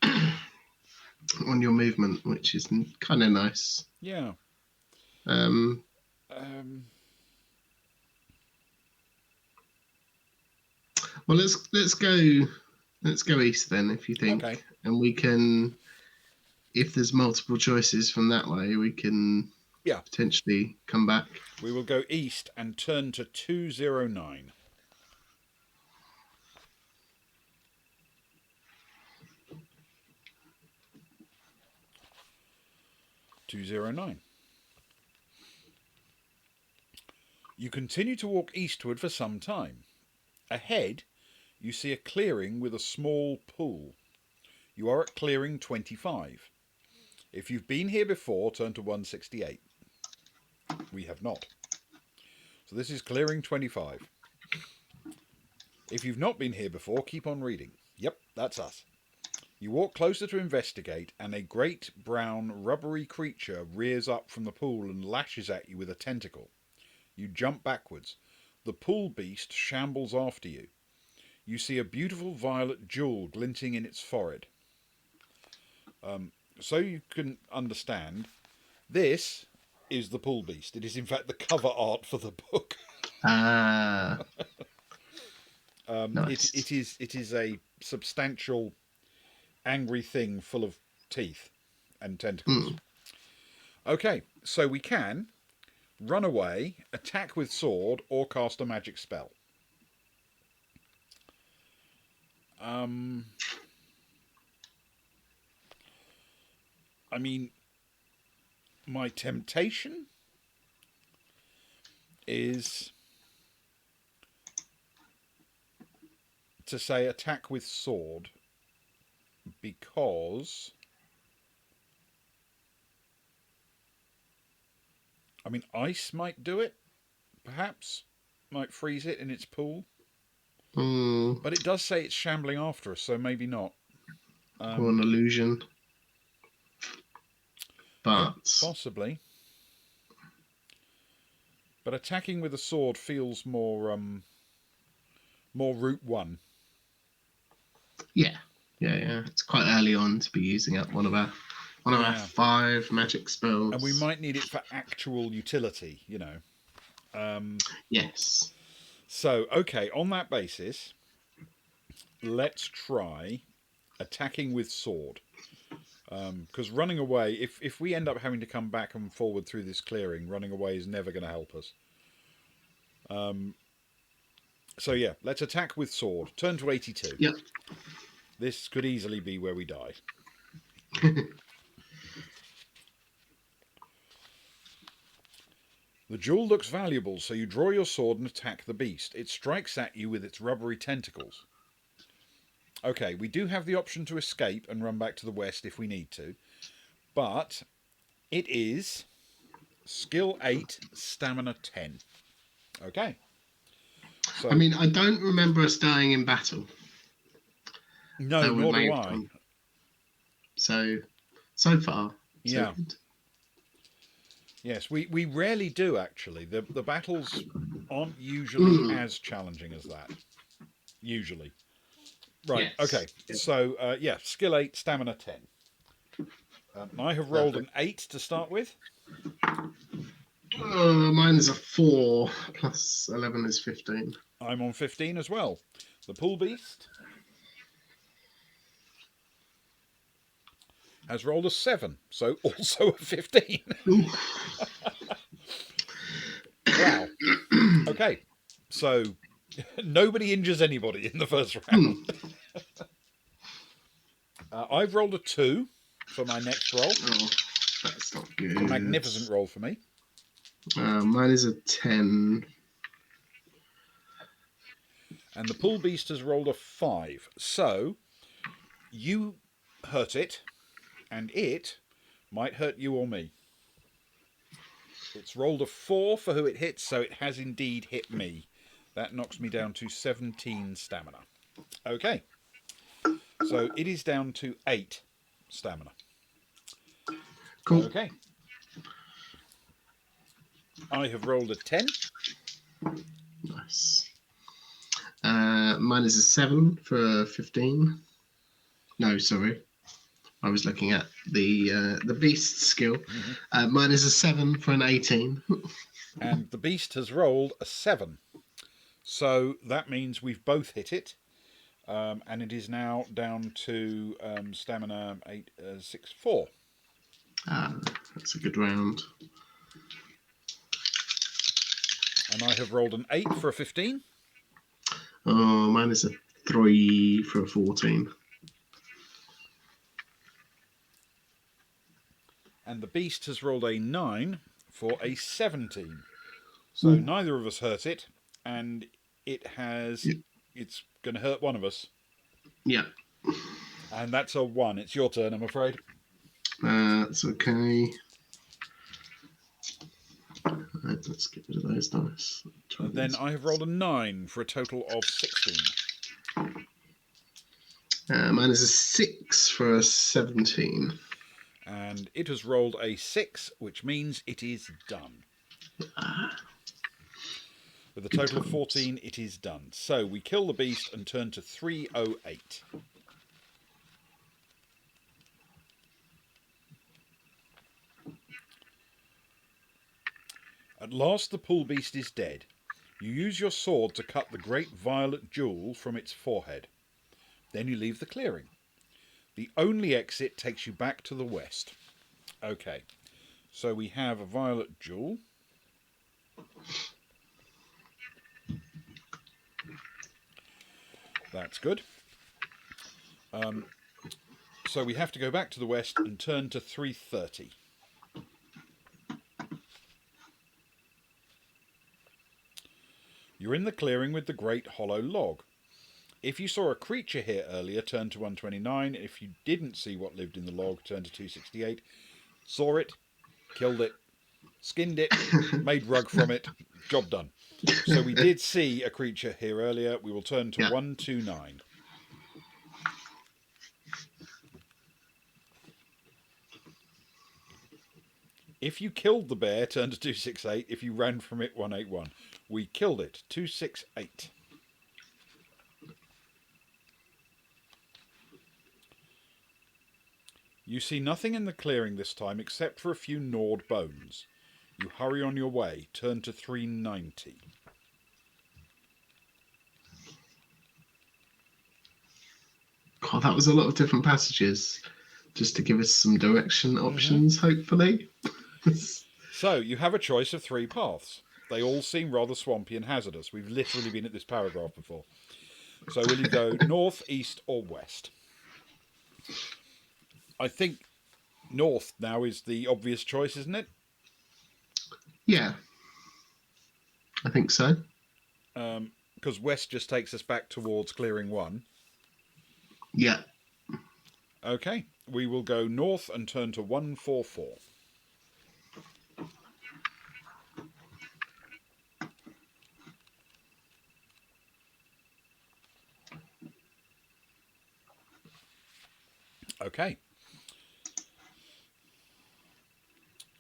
on your movement, which is kind of nice. Yeah. Um, well, let's go east then, if you think, Okay. and we can. If there's multiple choices from that way, we can Yeah. potentially come back. We will go east and turn to 209. 209. You continue to walk eastward for some time. Ahead, you see a clearing with a small pool. You are at clearing 25. If you've been here before, turn to 168. We have not. So this is clearing 25. If you've not been here before, keep on reading. Yep, that's us. You walk closer to investigate, and a great brown rubbery creature rears up from the pool and lashes at you with a tentacle. You jump backwards. The pool beast shambles after you. You see a beautiful violet jewel glinting in its forehead. So you can understand, this is the pool beast. It is in fact the cover art for the book. Ah, nice. It is a substantial, angry thing full of teeth and tentacles. Okay, so we can run away, attack with sword, or cast a magic spell. I mean, my temptation is to say attack with sword, because I mean ice might do it, perhaps might freeze it in its pool, but it does say it's shambling after us, so maybe not. Or an illusion. But yeah, possibly. But attacking with a sword feels more route one. Yeah. It's quite early on to be using up one of our 5 magic spells. And we might need it for actual utility, you know. Yes. So, okay, on that basis, let's try attacking with sword. Because running away, if we end up having to come back and forward through this clearing, running away is never going to help us. So yeah, let's attack with sword. Turn to 82. Yep. This could easily be where we die. The jewel looks valuable, so you draw your sword and attack the beast. It strikes at you with its rubbery tentacles. Okay, we do have the option to escape and run back to the west if we need to. But it is skill 8, stamina 10. Okay. So, I mean, I don't remember us dying in battle. no, nor do I. So far, yeah. good. Yes, we rarely do, actually. The battles aren't usually as challenging as that. Usually. Right, yes. Okay. Yes. So, yeah, skill 8, stamina 10. I have rolled an 8 to start with. Mine is a 4, plus 11 is 15. I'm on 15 as well. The pool beast has rolled a 7, so also a 15. Wow. Okay, so nobody injures anybody in the first round. I've rolled a 2 for my next roll. Oh, that's not good. A magnificent roll for me. Mine is a 10. And the pool beast has rolled a 5. So you hurt it, and it might hurt you or me. It's rolled a 4 for who it hits, so it has indeed hit me. That knocks me down to 17 stamina. Okay. So it is down to 8 stamina. Cool. Okay. I have rolled a 10. Nice. Mine is a 7 for 15. No, sorry. I was looking at the beast skill. Mm-hmm. Mine is a 7 for an 18. And the beast has rolled a 7. So that means we've both hit it. And it is now down to stamina 8, 6, 4. That's a good round. And I have rolled an 8 for a 15. Oh, mine is a 3 for a 14. And the beast has rolled a 9 for a 17. So neither of us hurt it, and it has... Yep. It's going to hurt one of us. Yeah. And that's a 1. It's your turn, I'm afraid. That's okay. Let's get rid of those dice. And then I have rolled a 9 for a total of 16. Mine is a 6 for a 17. And it has rolled a 6, which means it is done. With a total of 14, it is done. So we kill the beast and turn to 308. At last the pool beast is dead. You use your sword to cut the great violet jewel from its forehead. Then you leave the clearing. The only exit takes you back to the west. Okay, so we have a violet jewel. That's good. So we have to go back to the west and turn to 330. You're in the clearing with the great hollow log. If you saw a creature here earlier, turn to 129. If you didn't see what lived in the log, turn to 268. Saw it, killed it, skinned it, made rug from it, job done. So we did see a creature here earlier. We will turn to 129. If you killed the bear, turn to 268. If you ran from it, 181. We killed it, 268. You see nothing in the clearing this time except for a few gnawed bones. You hurry on your way, turn to 390. God, that was a lot of different passages just to give us some direction options, hopefully. So, you have a choice of 3 paths. They all seem rather swampy and hazardous. We've literally been at this paragraph before. So, will you go north, east, or west? I think north now is the obvious choice, isn't it? Yeah, I think so. Because west just takes us back towards clearing 1. Yeah. Okay, we will go north and turn to 144. Okay.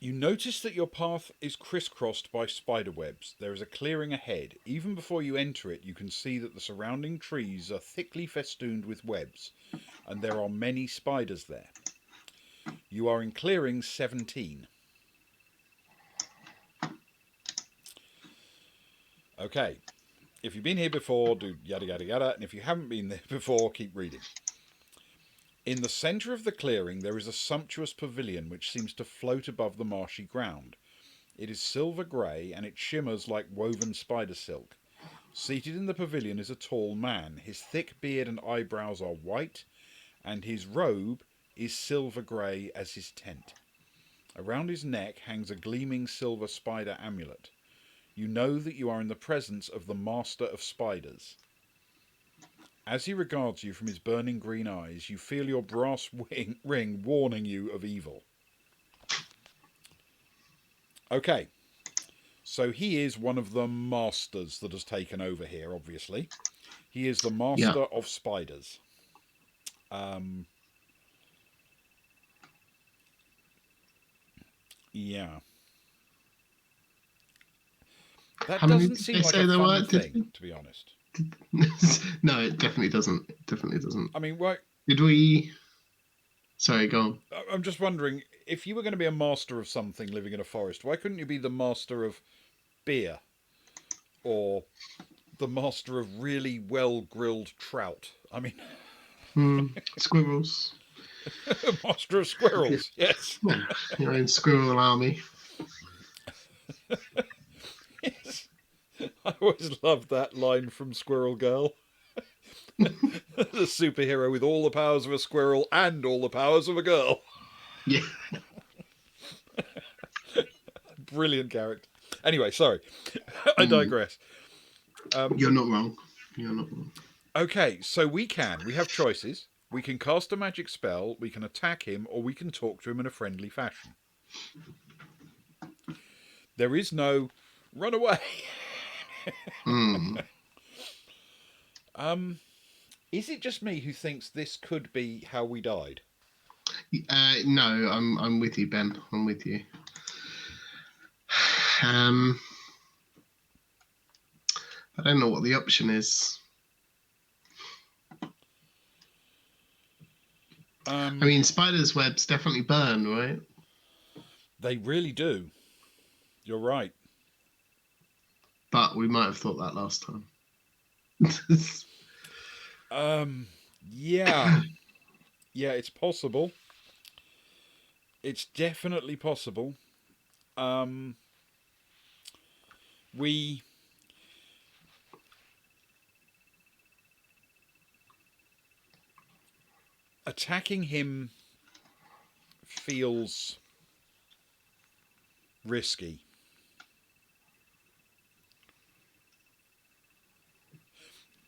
You notice that your path is crisscrossed by spider webs. There is a clearing ahead. Even before you enter it, you can see that the surrounding trees are thickly festooned with webs, and there are many spiders there. You are in clearing 17. Okay. If you've been here before, do yada yada yada, and if you haven't been there before, keep reading. In the centre of the clearing there is a sumptuous pavilion which seems to float above the marshy ground. It is silver grey and it shimmers like woven spider silk. Seated in the pavilion is a tall man. His thick beard and eyebrows are white, and his robe is silver grey as his tent. Around his neck hangs a gleaming silver spider amulet. You know that you are in the presence of the master of spiders. As he regards you from his burning green eyes, you feel your brass ring warning you of evil. Okay, so he is one of the masters that has taken over here, obviously. He is the master of spiders. Yeah. That doesn't seem like a fun thing, to be honest. No, it definitely doesn't. It definitely doesn't. I mean, why... Did we... Sorry, go on. I'm just wondering, if you were going to be a master of something living in a forest, why couldn't you be the master of beer? Or the master of really well-grilled trout? I mean... Squirrels. Master of squirrels, yes. Yeah, your own squirrel army. Yes. I always loved that line from Squirrel Girl. The superhero with all the powers of a squirrel and all the powers of a girl. Yeah. Brilliant character. Anyway, sorry. I digress. You're not wrong. You're not wrong. Okay, so we have choices. We can cast a magic spell, we can attack him, or we can talk to him in a friendly fashion. There is no Run away. Mm. Is it just me who thinks this could be how we died? No, I'm with you, Ben. I'm with you. Um, I don't know what the option is. I mean, spiders' webs definitely burn, right? They really do. You're right. But we might have thought that last time. Yeah. Yeah, it's possible. It's definitely possible. We attacking him feels risky.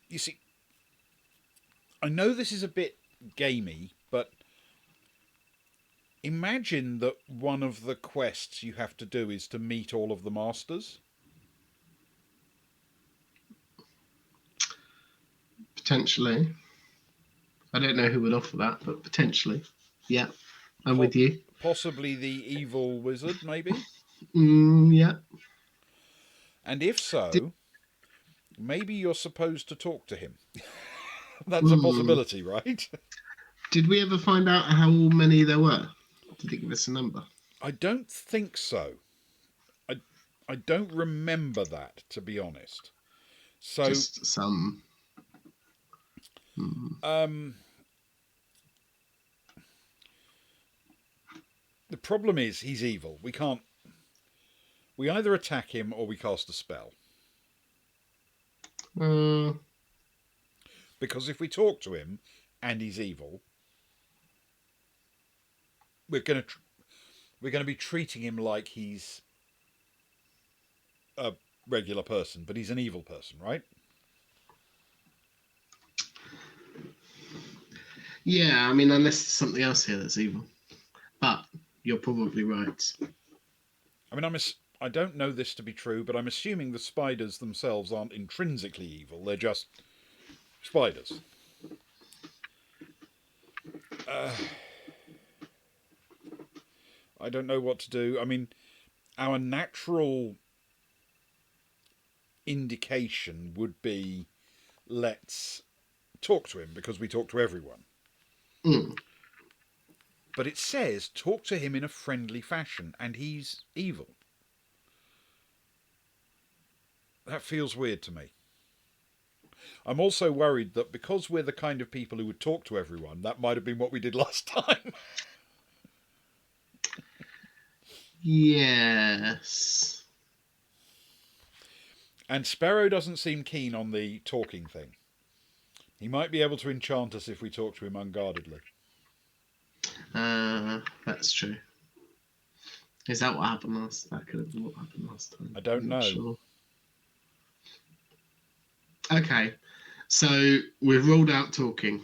You see, I know this is a bit gamey, but imagine that one of the quests you have to do is to meet all of the masters. Potentially. I don't know who would offer that, but potentially. Yeah, I'm with you. Possibly the evil wizard, maybe? Yeah. And if so, maybe you're supposed to talk to him. That's a Mm. possibility, right? Did we ever find out how many there were? Did it give us a number? I don't think so. I don't remember that, to be honest. So, Just some. Mm. the problem is he's evil. We either attack him or we cast a spell. Uh, Because if we talk to him and he's evil, we're going to be treating him like he's a regular person, but he's an evil person, right? yeah, I mean, unless there's something else here that's evil. But you're probably right. I mean, I don't know this to be true, but I'm assuming the spiders themselves aren't intrinsically evil. They're just spiders. I don't know what to do. I mean, our natural indication would be let's talk to him because we talk to everyone. Mm. But it says talk to him in a friendly fashion, and he's evil. That feels weird to me. I'm also worried that because we're the kind of people who would talk to everyone, that might have been what we did last time. Yes. And Sparrow doesn't seem keen on the talking thing. He might be able to enchant us if we talk to him unguardedly. That's true. Is that what happened last? That could have been what happened last time. I don't I'm know. not sure. Okay, so we've ruled out talking.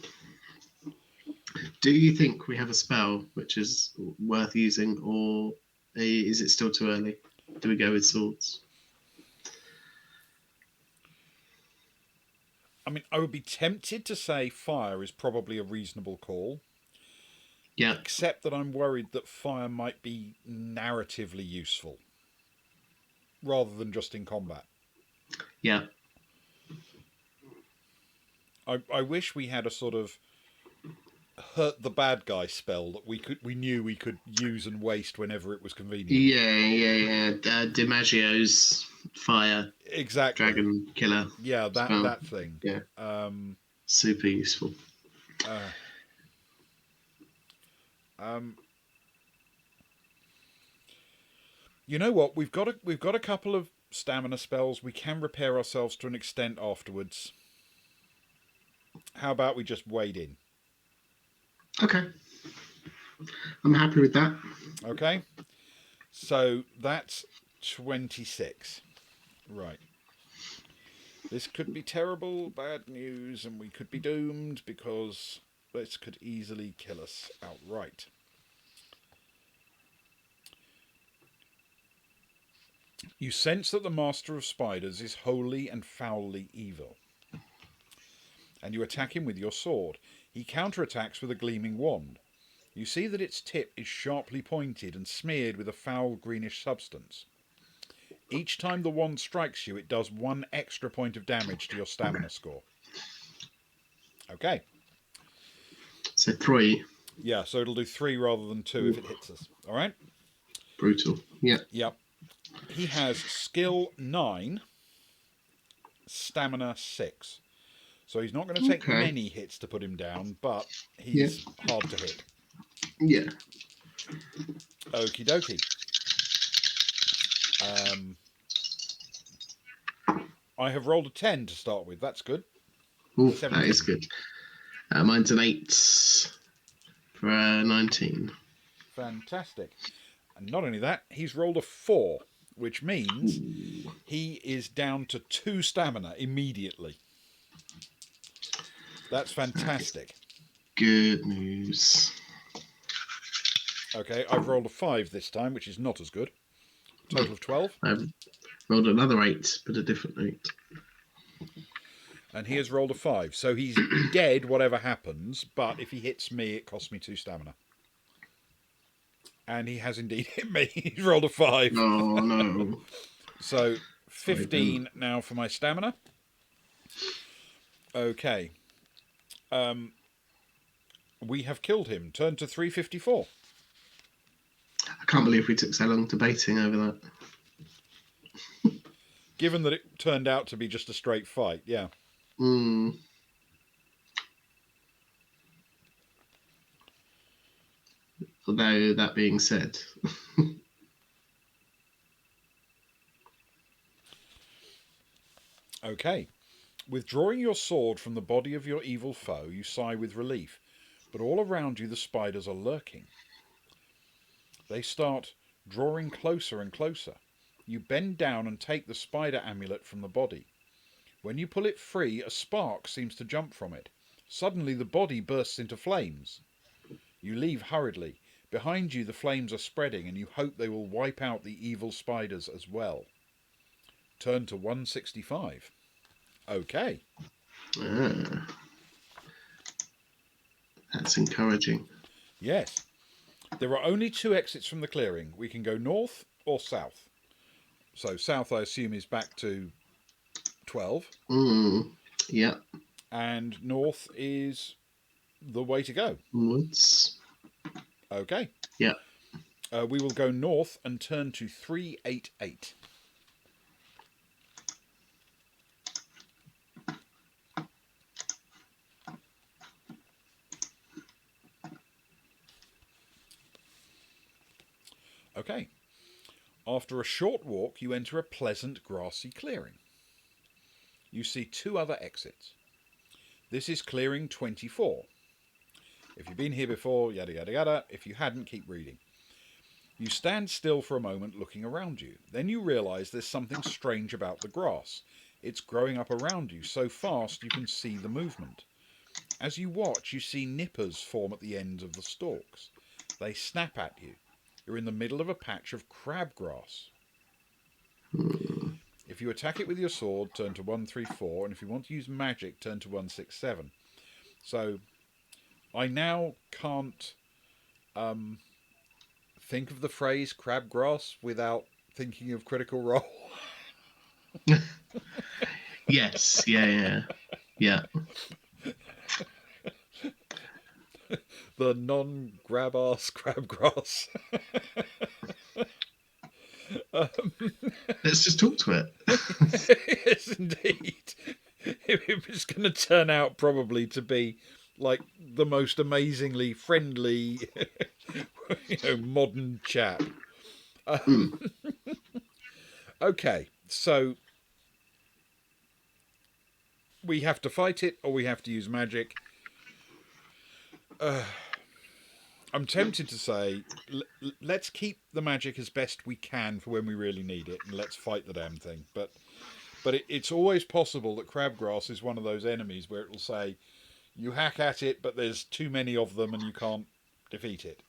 Do you think we have a spell which is worth using, or is it still too early? Do we go with swords? I mean, I would be tempted to say fire is probably a reasonable call. Yeah. Except that I'm worried that fire might be narratively useful rather than just in combat. Yeah. I wish we had a sort of hurt the bad guy spell that we knew we could use and waste whenever it was convenient. Yeah. DiMaggio's fire. Exactly. Dragon killer. Yeah, that thing. Yeah. Super useful. You know what? We've got a couple of stamina spells. We can repair ourselves to an extent afterwards. How about we just wade in? Okay. I'm happy with that. Okay. So that's 26. Right. This could be terrible, bad news, and we could be doomed because this could easily kill us outright. You sense that the Master of Spiders is wholly and foully evil, and you attack him with your sword. He counterattacks with a gleaming wand. You see that its tip is sharply pointed and smeared with a foul greenish substance. Each time the wand strikes you, it does 1 extra point of damage to your stamina score. Okay. So 3. Yeah, so it'll do 3 rather than 2 if it hits us. All right? Brutal. Yeah. Yep. He has skill 9, stamina 6. So he's not going to take many hits to put him down, but he's hard to hit. Yeah. Okie dokie. I have rolled a 10 to start with. That's good. Ooh, that is good. Mine's an 8 for 19. Fantastic. And not only that, he's rolled a 4, which means he is down to 2 stamina immediately. That's fantastic. Good news. Okay, I've rolled a 5 this time, which is not as good. Total of 12. I've rolled another 8, but a different 8. And he has rolled a 5. So he's dead, whatever happens, but if he hits me, it costs me 2 stamina. And he has indeed hit me. He's rolled a 5. Oh, no. So 15 now for my stamina. Okay. We have killed him. Turn to 354. I can't believe we took so long debating over that. Given that it turned out to be just a straight fight, yeah. Although, that being said... Okay. Withdrawing your sword from the body of your evil foe, you sigh with relief, but all around you the spiders are lurking. They start drawing closer and closer. You bend down and take the spider amulet from the body. When you pull it free, a spark seems to jump from it. Suddenly the body bursts into flames. You leave hurriedly. Behind you the flames are spreading, and you hope they will wipe out the evil spiders as well. Turn to 165. Okay. That's encouraging. Yes. There are only 2 exits from the clearing. We can go north or south. So south, I assume, is back to 12. Yeah. And north is the way to go. Woods. Okay. Yeah. We will go north and turn to 388. Okay. After a short walk, you enter a pleasant grassy clearing. You see 2 other exits. This is clearing 24. If you've been here before, yada yada yada. If you hadn't, keep reading. You stand still for a moment looking around you. Then you realise there's something strange about the grass. It's growing up around you so fast you can see the movement. As you watch, you see nippers form at the ends of the stalks. They snap at you. You're in the middle of a patch of crabgrass. If you attack it with your sword, turn to 134, and if you want to use magic, turn to 167. So, I now can't think of the phrase crabgrass without thinking of Critical Role. Yes, yeah. The non-grab-ass crabgrass. Let's just talk to it. Yes, indeed. It was going to turn out probably to be like the most amazingly friendly, modern chap. Okay, so we have to fight it or we have to use magic. I'm tempted to say, let's keep the magic as best we can for when we really need it, and let's fight the damn thing. But it's always possible that crabgrass is one of those enemies where it will say, you hack at it, but there's too many of them and you can't defeat it.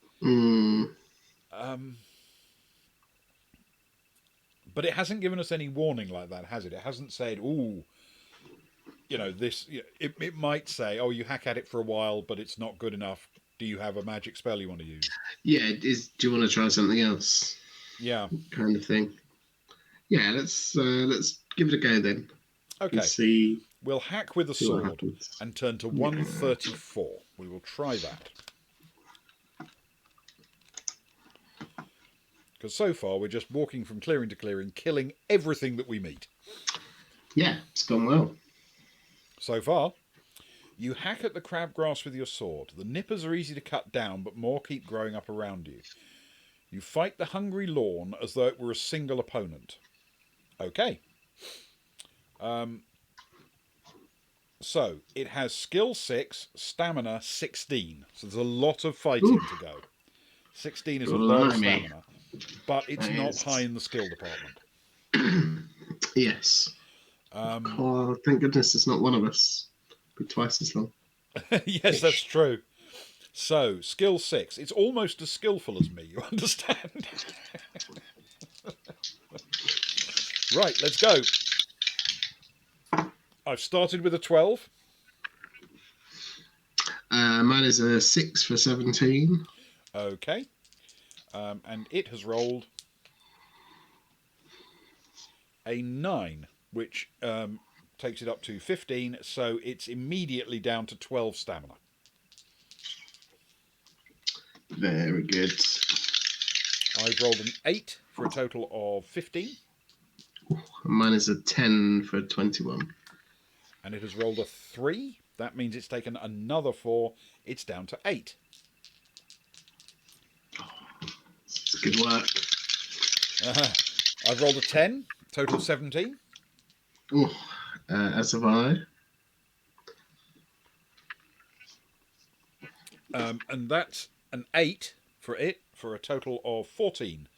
But it hasn't given us any warning like that, has it? It hasn't said, "Ooh, this." It might say, "Oh, you hack at it for a while, but it's not good enough. Do you have a magic spell you want to use?" Yeah, do you want to try something else? Yeah. Kind of thing. Yeah, let's give it a go then and Okay. see We'll hack with a see what sword happens. and turn to Yeah. 134. We will try that. Because so far we're just walking from clearing to clearing, killing everything that we meet. Yeah, it's gone well. So far, you hack at the crabgrass with your sword. The nippers are easy to cut down, but more keep growing up around you. You fight the hungry lawn as though it were a single opponent. Okay. So, it has skill 6, stamina 16. So there's a lot of fighting to go. 16 is a lot of stamina. But it's not high in the skill department. Yes. Oh, thank goodness it's not one of us. Be twice as long. Yes, that's true. So, skill 6. It's almost as skillful as me, you understand? Right, let's go. I've started with a 12. Mine is a 6 for 17. Okay. And it has rolled a 9, which takes it up to 15, so it's immediately down to 12 stamina. Very good. I've rolled an 8 for a total of 15. Mine is a 10 for 21. And it has rolled a 3. That means it's taken another 4. It's down to 8. It's good work. I've rolled a 10, total 17. As have I. And that's an 8 for it, for a total of 14.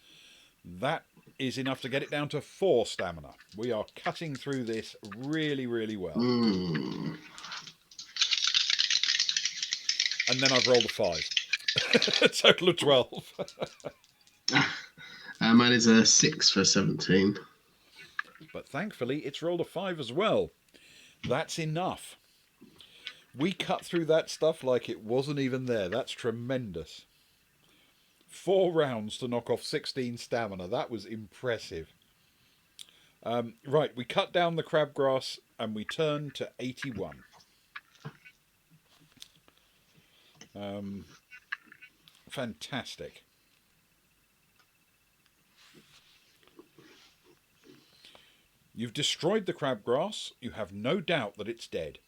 That is enough to get it down to 4 stamina. We are cutting through this really, really well. And then I've rolled a 5. A total of 12. Mine is a 6 for 17. But thankfully, it's rolled a 5 as well. That's enough. We cut through that stuff like it wasn't even there. That's tremendous. 4 rounds to knock off 16 stamina. That was impressive. Right, we cut down the crabgrass and we turn to 81. Fantastic. You've destroyed the crabgrass. You have no doubt that it's dead.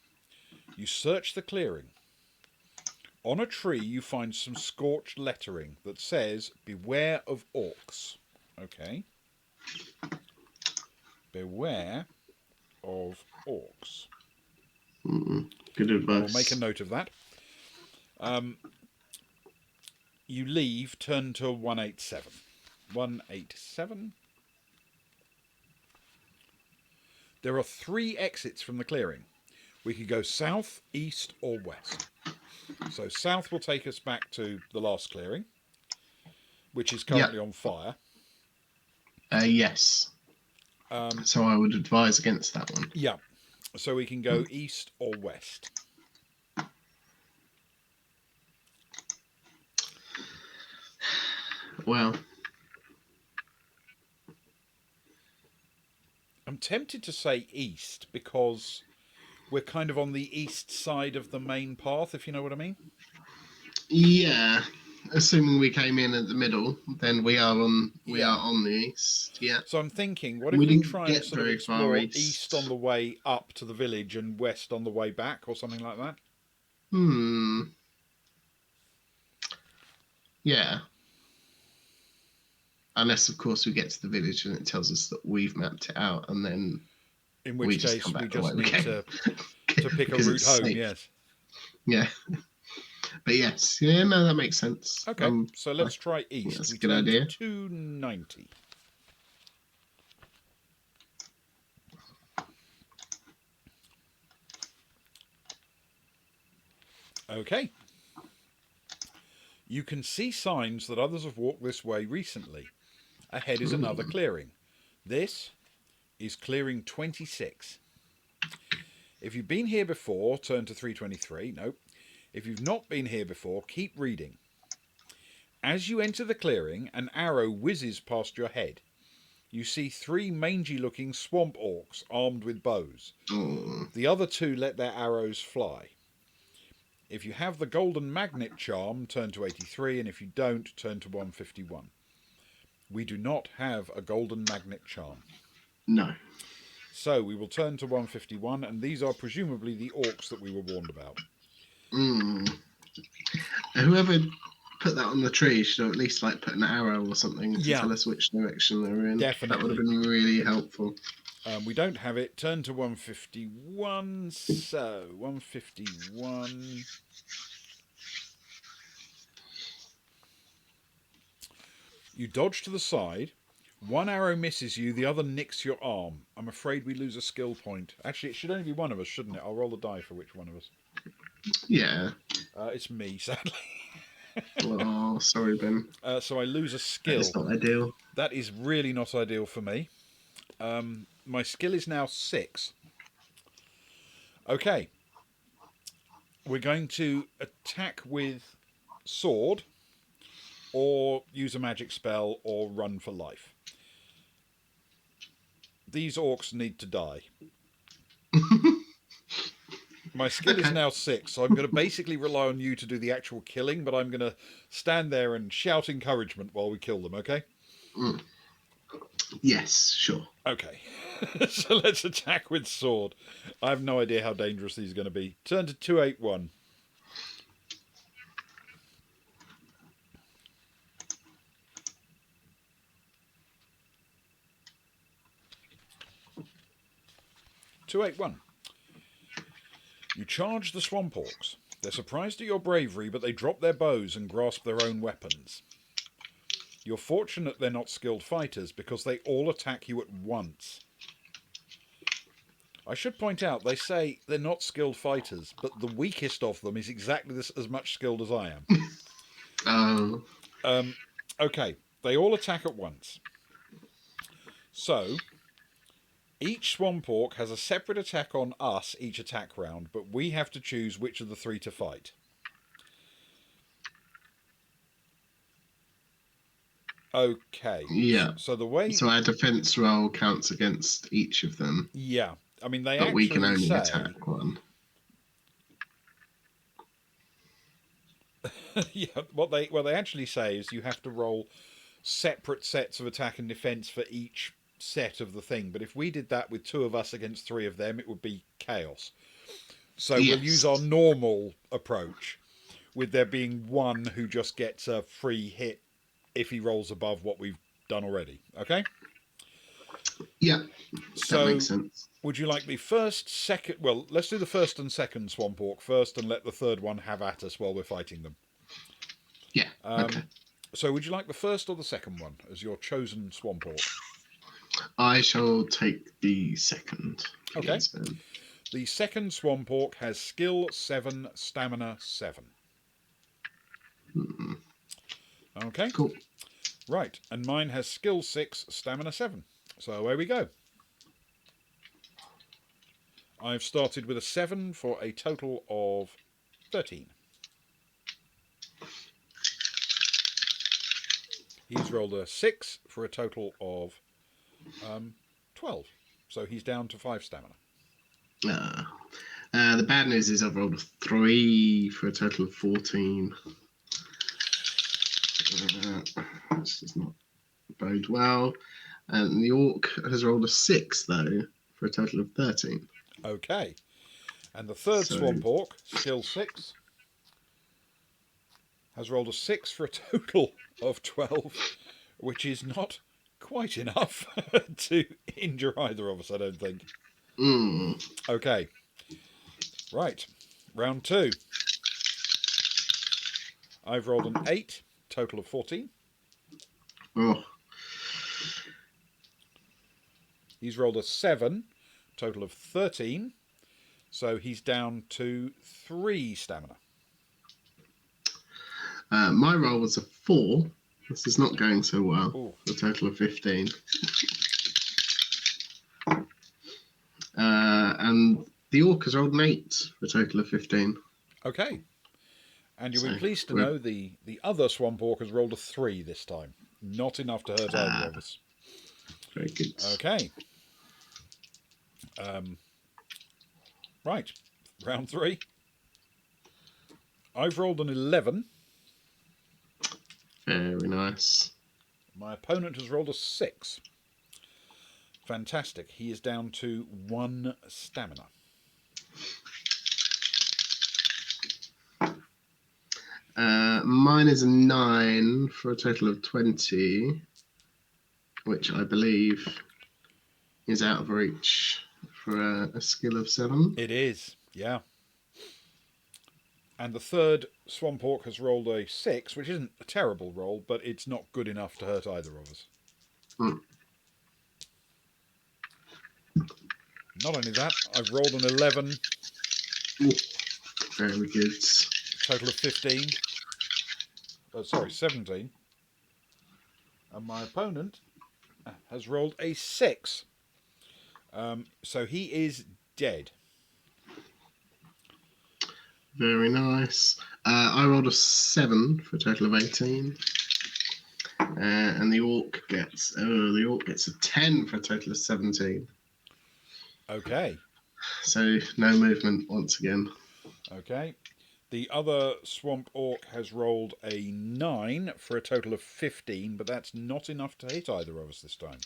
You search the clearing. On a tree you find some scorched lettering that says, "Beware of orcs." Okay. Beware of orcs. Good advice. I'll make a note of that. You leave, turn to 187. 187. There are 3 exits from the clearing. We could go south, east, or west. So south will take us back to the last clearing, which is currently on fire. Yes. So I would advise against that one. Yeah. So we can go east or west. Well, I'm tempted to say east because we're kind of on the east side of the main path, if you know what I mean. Yeah. Assuming we came in at the middle, then we are on the east. Yeah. So I'm thinking, what if we try and sort of explore east on the way up to the village and west on the way back, or something like that? Yeah. Unless, of course, we get to the village and it tells us that we've mapped it out, and then in which case we just need to pick a route home. Safe. Yes. Yeah. But yes, yeah, no, that makes sense. Okay, so let's try east. That's we a good idea. 290. Okay. You can see signs that others have walked this way recently. Ahead is another clearing. This is clearing 26. If you've been here before, turn to 323. Nope. If you've not been here before, keep reading. As you enter the clearing, an arrow whizzes past your head. You see 3 mangy-looking swamp orcs armed with bows. The other 2 let their arrows fly. If you have the golden magnet charm, turn to 83, and if you don't, turn to 151. We do not have a golden magnet charm. No. So we will turn to 151, and these are presumably the orcs that we were warned about. Whoever put that on the tree should have at least like put an arrow or something to tell us which direction they were in. Definitely. That would have been really helpful. We don't have it. Turn to 151. So 151. You dodge to the side. One arrow misses you, the other nicks your arm. I'm afraid we lose a skill point. Actually, it should only be one of us, shouldn't it? I'll roll the die for which one of us. Yeah. It's me, sadly. Oh, sorry, Ben. So I lose a skill. That's not ideal. That is really not ideal for me. My skill is now 6. Okay. We're going to attack with sword, or use a magic spell, or run for life. These orcs need to die. My skill is now 6, so I'm going to basically rely on you to do the actual killing, but I'm going to stand there and shout encouragement while we kill them, okay? Yes, sure. Okay. So let's attack with sword. I have no idea how dangerous these are going to be. Turn to 281. You charge the swamp orcs. They're surprised at your bravery, but they drop their bows and grasp their own weapons. You're fortunate they're not skilled fighters, because they all attack you at once. I should point out, they say they're not skilled fighters, but the weakest of them is exactly as much skilled as I am. Okay, they all attack at once. So, each swamp orc has a separate attack on us each attack round, but we have to choose which of the 3 to fight. Okay. Yeah. So the way... So our defense roll counts against each of them. Yeah. I mean, they but actually we can only say... attack one. Yeah, what they actually say is you have to roll separate sets of attack and defense for each set of the thing. But if we did that with 2 of us against 3 of them, it would be chaos. So yes. We'll use our normal approach, with there being one who just gets a free hit if he rolls above what we've done already. Okay? Yeah, so that makes sense. Would you like the first, second... Well, let's do the first and second swamp orc first and let the third one have at us while we're fighting them. Yeah, okay. So would you like the first or the second one as your chosen swamp orc? I shall take the second. Okay. Yes, Ben. The second swamp orc has skill 7, stamina 7. Okay. Cool. Right, and mine has skill 6, stamina 7. So away we go. I've started with a 7 for a total of 13. He's rolled a 6 for a total of 12. So he's down to 5 stamina. The bad news is I've rolled a 3 for a total of 14. This does not bode well. And the orc has rolled a 6, though, for a total of 13. Okay. And the third swamp orc, skill 6, has rolled a 6 for a total of 12, which is not quite enough to injure either of us, I don't think. Okay. Right. Round 2. I've rolled an 8, total of 14. Oh. He's rolled a 7, total of 13. So he's down to 3 stamina. My roll was a 4. This is not going so well. Ooh. A total of 15. And the orc has rolled an 8 for a total of 15. Okay. And you'll be So pleased to we're- know the other swamp orc has rolled a 3 this time. Not enough to hurt either of us. Very good. Okay. Right. Round 3. I've rolled an 11. Very nice. My opponent has rolled a 6. Fantastic. He is down to 1 stamina. Mine is a 9 for a total of 20, which I believe is out of reach for a skill of 7. It is, yeah. And the third swamp orc has rolled a 6, which isn't a terrible roll, but it's not good enough to hurt either of us. Not only that, I've rolled an 11. Ooh, very good. Total of 15. Sorry, 17. And my opponent has rolled a 6. So he is dead. Very nice. I rolled a 7 for a total of 18. And the orc gets a 10 for a total of 17. Okay. So no movement once again. Okay. The other swamp orc has rolled a 9 for a total of 15, but that's not enough to hit either of us this time.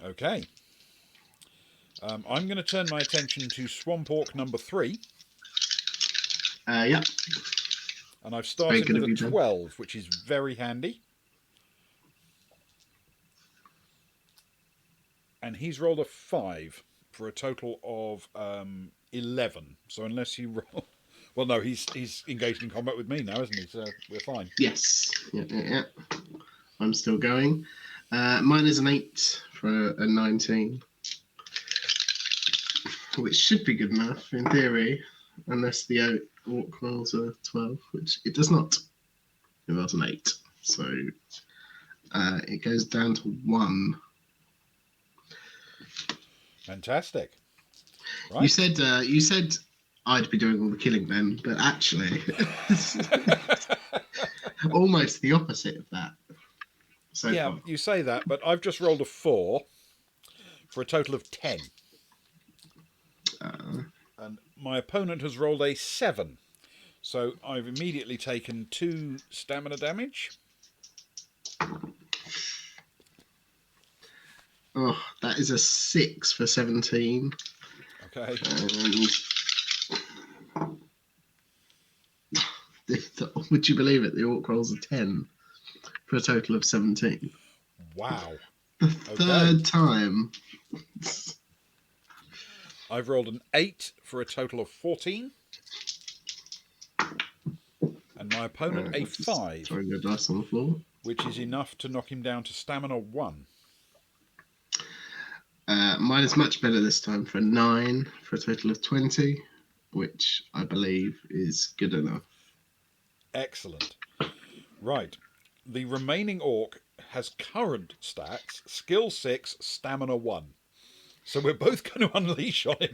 Okay. I'm going to turn my attention to swamp orc number 3. Yeah. And I've started good with of a you, Ben. 12, which is very handy. And he's rolled a 5 for a total of 11. So unless he roll... Well, no, he's engaged in combat with me now, isn't he? So we're fine. Yes. Yeah. I'm still going. Mine is an 8 for a 19. Which should be good enough in theory, unless the orc rolls a 12, which it does not. It rolls an 8. So it goes down to 1. Fantastic. Right. You said I'd be doing all the killing then, but actually, almost the opposite of that. So Yeah, far. you say that, but I've just rolled a 4 for a total of 10. And my opponent has rolled a 7. So I've immediately taken 2 stamina damage. Oh, that is a 6 for 17. Okay. And would you believe it? The orc rolls a 10 for a total of 17. Wow. The third time. I've rolled an 8 for a total of 14. And my opponent a 5. Throwing your dice on the floor. Which is enough to knock him down to stamina 1. Mine is much better this time for 9 for a total of 20, which I believe is good enough. Excellent. Right. The remaining orc has current stats, skill 6, stamina 1. So we're both going to unleash on him.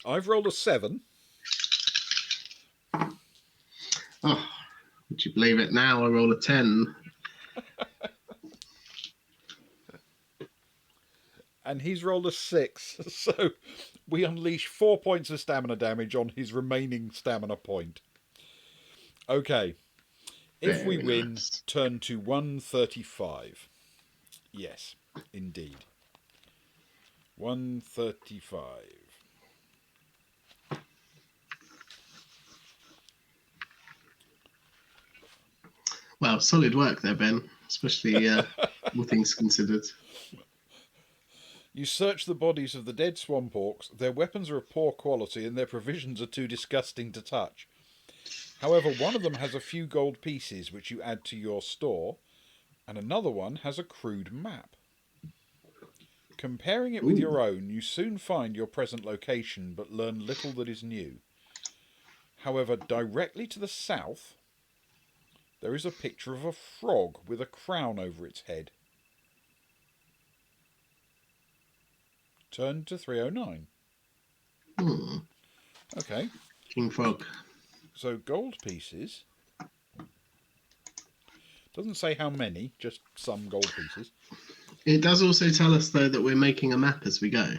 I've rolled a 7. Oh, would you believe it? Now I roll a 10. And he's rolled a 6. So we unleash 4 points of stamina damage on his remaining stamina point. Okay. If we win, turn to 135. Yes, indeed. 135. Well, solid work there, Ben, especially all things considered. You search the bodies of the dead swamp orcs. Their weapons are of poor quality and their provisions are too disgusting to touch. However, one of them has a few gold pieces which you add to your store, and another one has a crude map. Comparing it with your own, you soon find your present location, but learn little that is new. However, directly to the south, there is a picture of a frog with a crown over its head. Turned to 309. Hmm. Okay. King Frog. So gold pieces. Doesn't say how many, just some gold pieces. It does also tell us, though, that we're making a map as we go,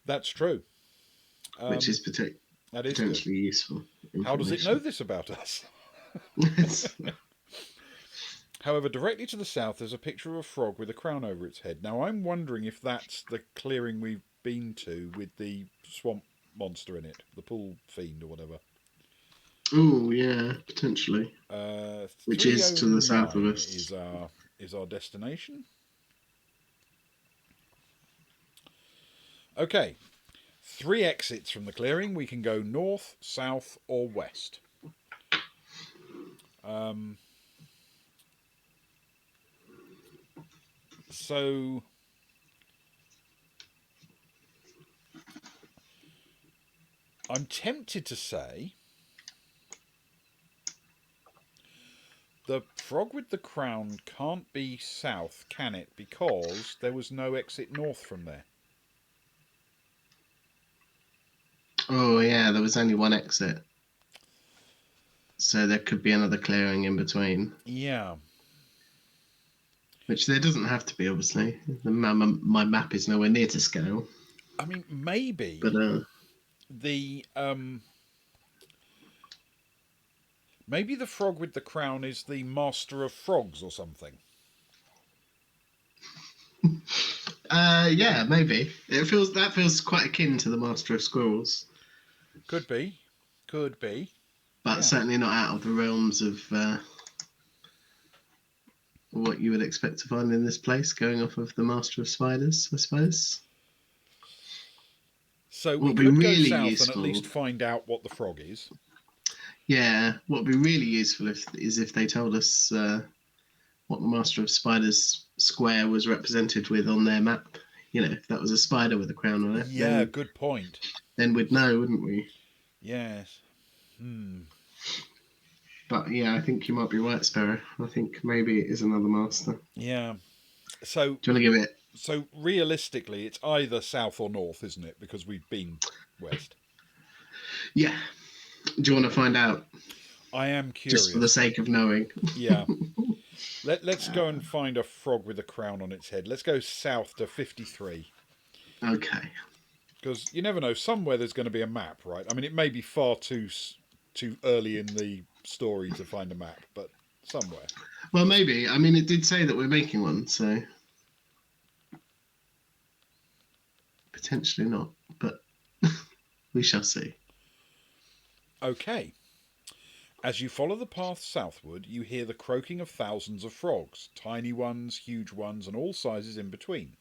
That's true. which is That is good. potentially useful How does it know information. this about us? However, directly to the south there's a picture of a frog with a crown over its head. Now I'm wondering if that's the clearing we've been to with the swamp monster in it, the pool fiend or whatever. Oh, yeah, potentially. Which is to the south of 309 us. is our destination. Okay. 3 exits from the clearing. We can go north, south, or west. So I'm tempted to say the frog with the crown can't be south, can it? Because there was no exit north from there. Oh, yeah, there was only one exit. So there could be another clearing in between. Yeah. Which there doesn't have to be, obviously. My map is nowhere near to scale. I mean, maybe But the maybe the frog with the crown is the master of frogs or something. yeah, maybe. That feels quite akin to the Master of Squirrels. Could be. But Yeah. certainly not out of the realms of what you would expect to find in this place, going off of the Master of Spiders, I suppose. So we What would be could go really south and at useful, least find out what the frog is. yeah, what would be really useful is if they told us what the Master of Spiders square was represented with on their map. You know, if that was a spider with a crown on it, Yeah, good point. then we'd know, wouldn't we? Yes. But yeah, I think you might be right, Sparrow. I think maybe it is another master. Yeah. So Do you want to give it? so realistically, it's either south or north, isn't it? Because we've been west. Yeah. Do you want to find out? I am curious. Just for the sake of knowing. Yeah. Let's go and find a frog with a crown on its head. Let's go south to 53. Okay. Because you never know. Somewhere there's going to be a map, right? I mean, it may be far too early in the story to find a map, but somewhere. Well, maybe. I mean, it did say that we're making one, so potentially not, but we shall see. Okay. As you follow the path southward, you hear the croaking of thousands of frogs, tiny ones, huge ones, and all sizes in between.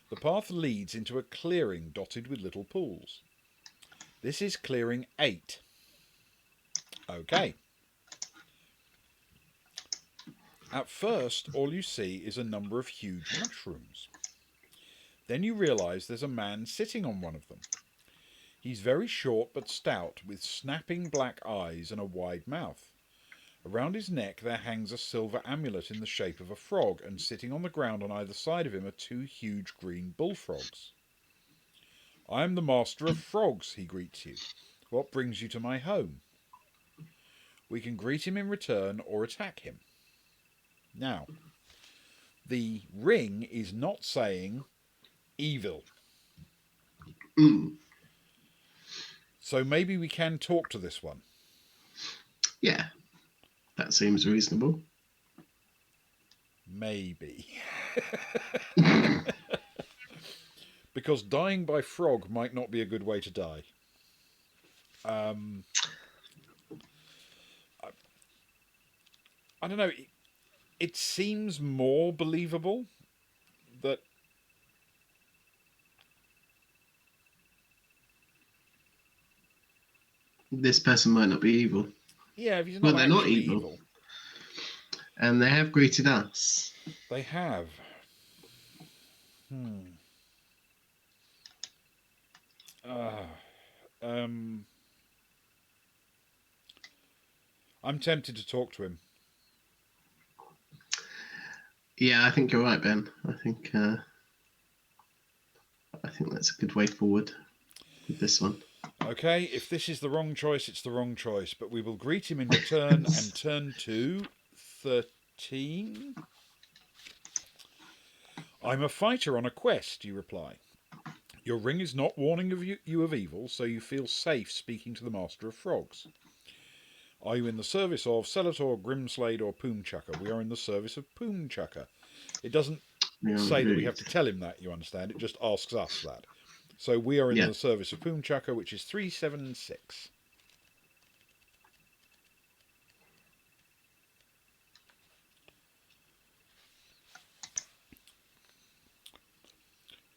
The path leads into a clearing dotted with little pools. This is clearing 8. Okay. At first, all you see is a number of huge mushrooms. Then you realise there's a man sitting on one of them. He's very short but stout, with snapping black eyes and a wide mouth. Around his neck there hangs a silver amulet in the shape of a frog, and sitting on the ground on either side of him are 2 huge green bullfrogs. "I am the Master of Frogs," he greets you. "What brings you to my home?" We can greet him in return or attack him. Now, the ring is not saying evil. Mm. So maybe we can talk to this one. Yeah, that seems reasonable. Maybe. Because dying by frog might not be a good way to die. I don't know. It seems more believable that This person might not be evil. yeah, if he's Well, not they're not actually evil. evil. And they have greeted us. They have. I'm tempted to talk to him. Yeah, I think you're right, Ben. I think that's a good way forward with this one. Okay, if this is the wrong choice, it's the wrong choice, but we will greet him in return and turn to 13. I'm a fighter on a quest, you reply. Your ring is not warning of you of evil, so you feel safe speaking to the Master of Frogs. Are you in the service of Celator, Grimslade, or Poomchucker? We are in the service of Poomchucker. It doesn't say that we have to tell him that, you understand. It just asks us that. So we are in the service of Poomchucker, which is 376.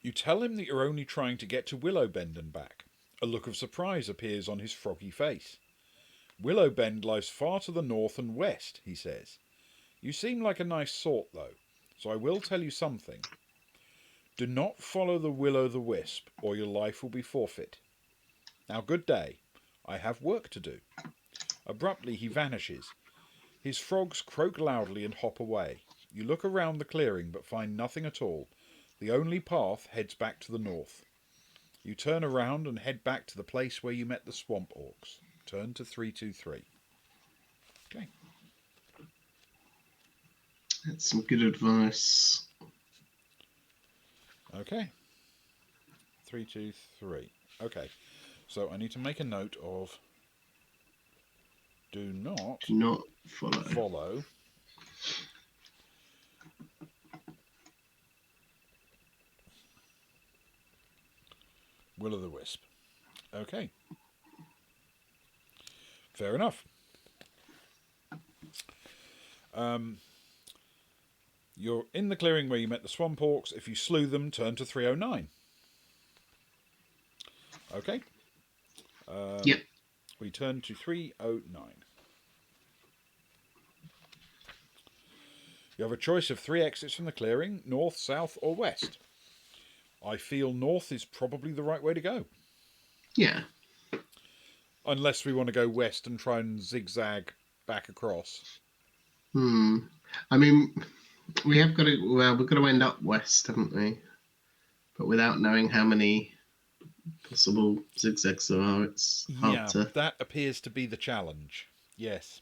You tell him that you're only trying to get to Willowbend and back. A look of surprise appears on his froggy face. Willowbend lies far to the north and west, he says. You seem like a nice sort, though, so I will tell you something. Do not follow the will-o'-the-wisp, or your life will be forfeit. Now, good day. I have work to do. Abruptly, he vanishes. His frogs croak loudly and hop away. You look around the clearing, but find nothing at all. The only path heads back to the north. You turn around and head back to the place where you met the swamp orcs. Turn to 323. Okay. That's some good advice. Okay. 323. Okay. So I need to make a note of do not follow will-o'-the-wisp. Okay. Fair enough. You're in the clearing where you met the swamp orcs. If you slew them, turn to 309. Okay. Yep. We turn to 309. You have a choice of 3 exits from the clearing, north, south, or west. I feel north is probably the right way to go. Yeah. Unless we want to go west and try and zigzag back across. I mean, we have got to. Well, we've got to end up west, haven't we? But without knowing how many possible zigzags there are, it's hard to. That appears to be the challenge. Yes.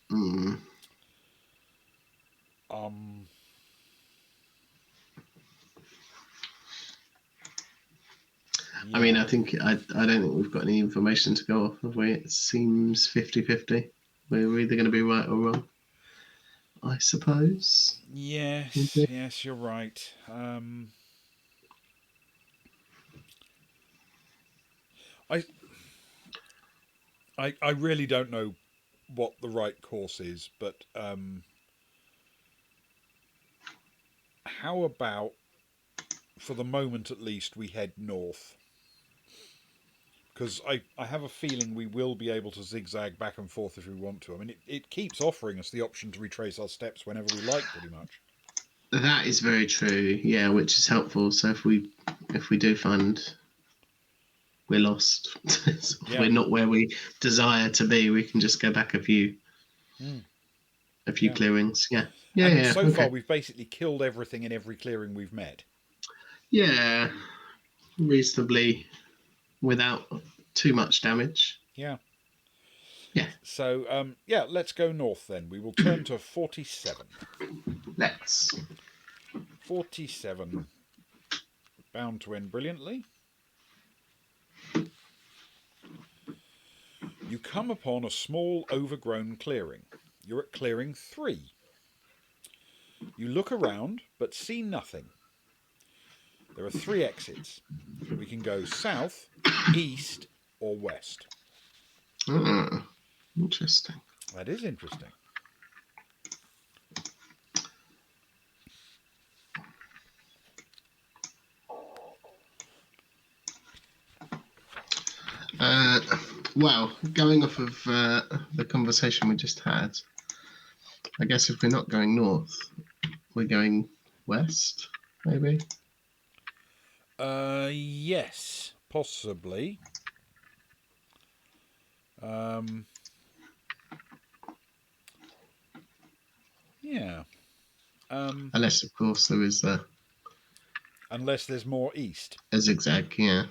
I mean, I don't think we've got any information to go off, have we? It seems 50-50. We're either going to be right or wrong, I suppose. Yes, you're right. I really don't know what the right course is, but how about, for the moment at least, we head north? Because I have a feeling we will be able to zigzag back and forth if we want to. I mean, it keeps offering us the option to retrace our steps whenever we like, pretty much. That is very true, yeah, which is helpful. So if we do find we're lost, we're not where we desire to be, we can just go back a few clearings. Yeah. So far, we've basically killed everything in every clearing we've met. Yeah, reasonably without too much damage. Yeah. So, let's go north then. We will turn to 47. Let's. 47. Bound to end brilliantly. You come upon a small, overgrown clearing. You're at clearing 3. You look around, but see nothing. There are 3 exits. We can go south, east, or west. Interesting. That is interesting. Well, going off of the conversation we just had, I guess if we're not going north, we're going west, maybe? Yes, possibly. Yeah. Unless, of course, there is unless there's more east. A zigzag, yeah.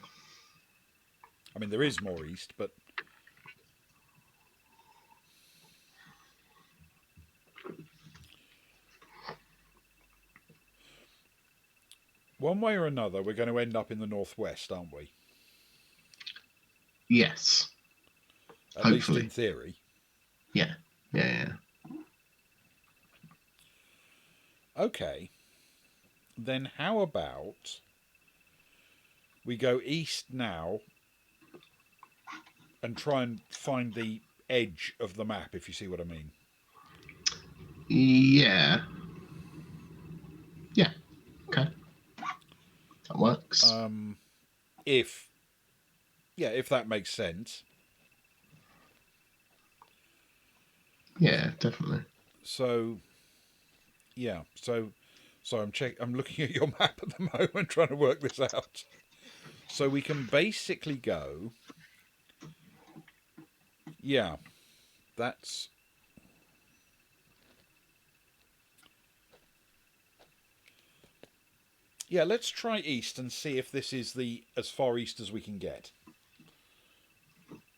I mean, there is more east, but one way or another, we're going to end up in the northwest, aren't we? Yes. At Hopefully. least in theory. Yeah. Yeah. Okay. Then how about we go east now and try and find the edge of the map, if you see what I mean. Yeah. Yeah. Okay. That works. If that makes sense. Yeah, definitely. So, yeah. So I'm looking at your map at the moment, trying to work this out. So we can basically go. Yeah, that's. Yeah, let's try east and see if this is the as far east as we can get.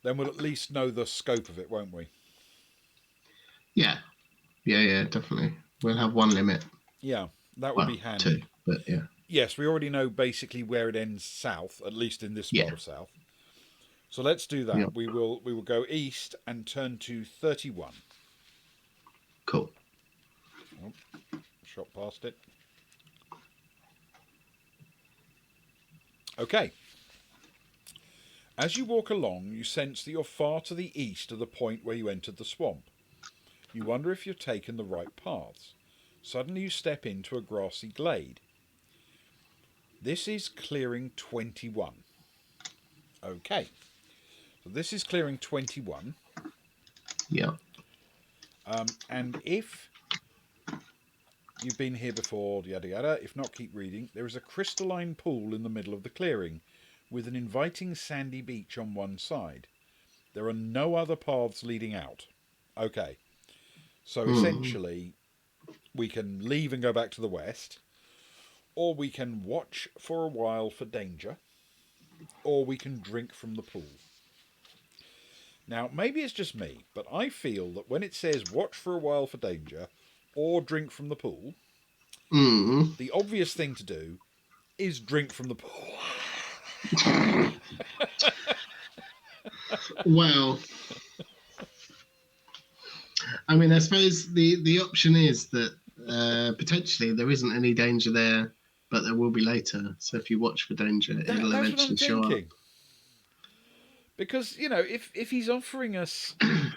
Then we'll at least know the scope of it, won't we? Yeah. Yeah, definitely. We'll have one limit. Yeah, that would Well, be handy. two, but yeah. Yes, we already know basically where it ends south, at least in this Yeah. part of south. So let's do that. Yep. We will go east and turn to 31. Cool. Oh, shot past it. Okay. As you walk along, you sense that you're far to the east of the point where you entered the swamp. You wonder if you've taken the right paths. Suddenly you step into a grassy glade. This is clearing 21. Okay. So this is clearing 21. Yeah. And if you've been here before, yada yada, if not, keep reading. There is a crystalline pool in the middle of the clearing, with an inviting sandy beach on one side. There are no other paths leading out. Okay. So essentially, we can leave and go back to the west, or we can watch for a while for danger, or we can drink from the pool. Now, maybe it's just me, but I feel that when it says watch for a while for danger, or drink from the pool, the obvious thing to do is drink from the pool. Well, I mean, I suppose the option is that potentially there isn't any danger there, but there will be later. So if you watch for danger, it'll That's what I'm eventually show up. thinking. Because, if he's offering us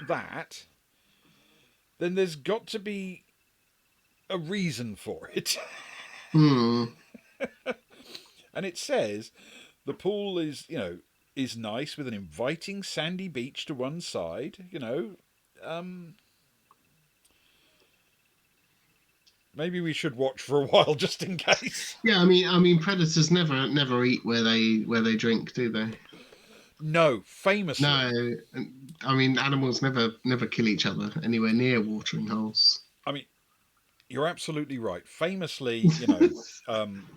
that, then there's got to be a reason for it. And it says the pool is nice with an inviting sandy beach to one side, maybe we should watch for a while just in case. Yeah, I mean, predators never eat where they drink, do they? No, famously. No, I mean, animals never kill each other anywhere near watering holes. I mean, you're absolutely right. Famously,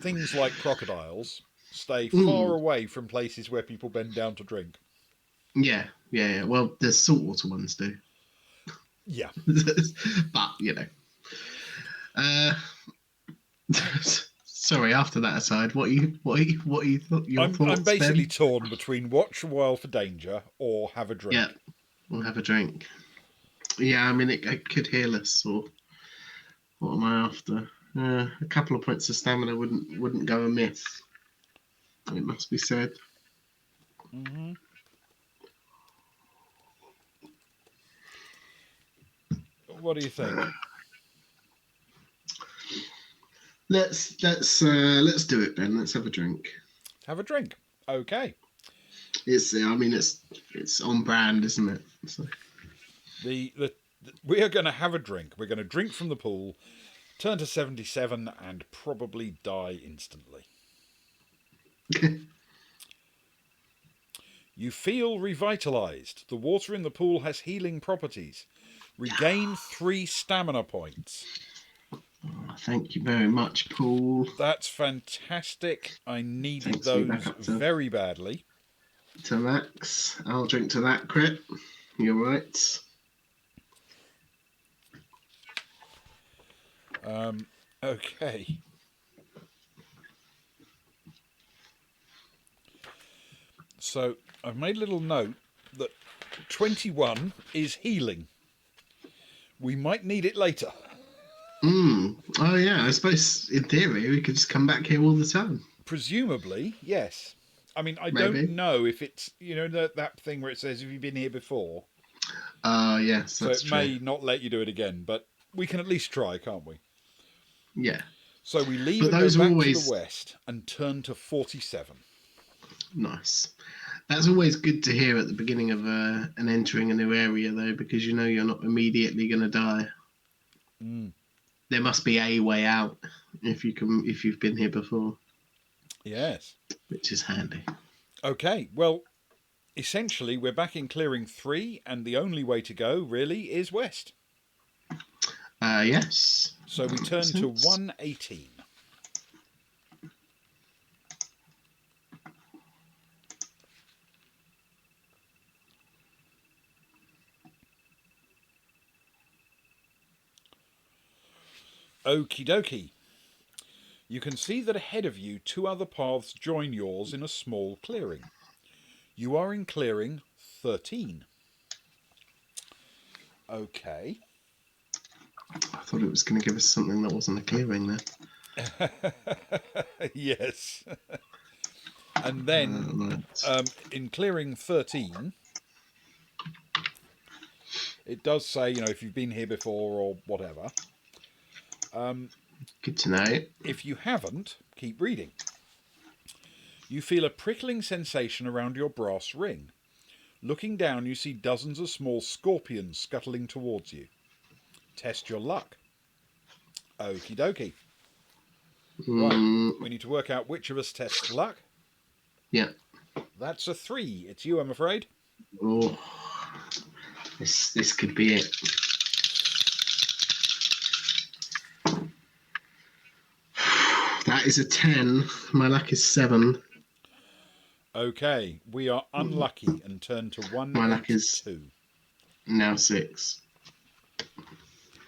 things like crocodiles stay far away from places where people bend down to drink. Yeah. Well, there's saltwater ones do. Yeah. But sorry. After that aside, what you thought your thoughts? I'm basically Ben? torn between watch a while for danger or have a drink. Yeah, we'll have a drink. Yeah, I mean, it could heal us, or what am I after? A couple of points of stamina wouldn't go amiss. It must be said. Mm-hmm. What do you think? Let's do it, Ben. Let's have a drink. Have a drink. Okay. It's on brand, isn't it? So. We are going to have a drink. We're going to drink from the pool, turn to 77, and probably die instantly. You feel revitalized. The water in the pool has healing properties. Regain 3 stamina points. Oh, thank you very much, Paul. That's fantastic. I needed Takes me back those up very badly. to max. I'll drink to that crit. You're right. Okay. So I've made a little note that 21 is healing. We might need it later. Oh yeah, I suppose in theory we could just come back here all the time. Presumably, yes. I mean, I don't Maybe. know if it's, that thing where it says, have you been here before? Yes, So that's it true. may not let you do it again, but we can at least try, can't we? Yeah. So we leave But and go those are back to the always west and turn to 47. nice. That's always good to hear at the beginning of an entering a new area, though, because you know you're not immediately going to die. There must be a way out if you've been here before, Yes. which is handy. Okay, well, essentially we're back in clearing 3, and the only way to go, really, is west. Yes. So we turn to 118. Okie dokie. You can see that ahead of you 2 other paths join yours in a small clearing. You are in clearing 13. Okay. I thought it was going to give us something that wasn't a clearing there. Yes. And then Right. in clearing 13, it does say, if you've been here before or whatever. Good to know. If you haven't, keep reading. You feel a prickling sensation around your brass ring. Looking down, you see dozens of small scorpions scuttling towards you. Test your luck. Okie dokie. Right, we need to work out which of us tests luck. Yeah. That's a 3. It's you, I'm afraid. Oh, this could be it. That is a 10. My luck is 7. Okay, we are unlucky and turn to My luck is 182. now 6.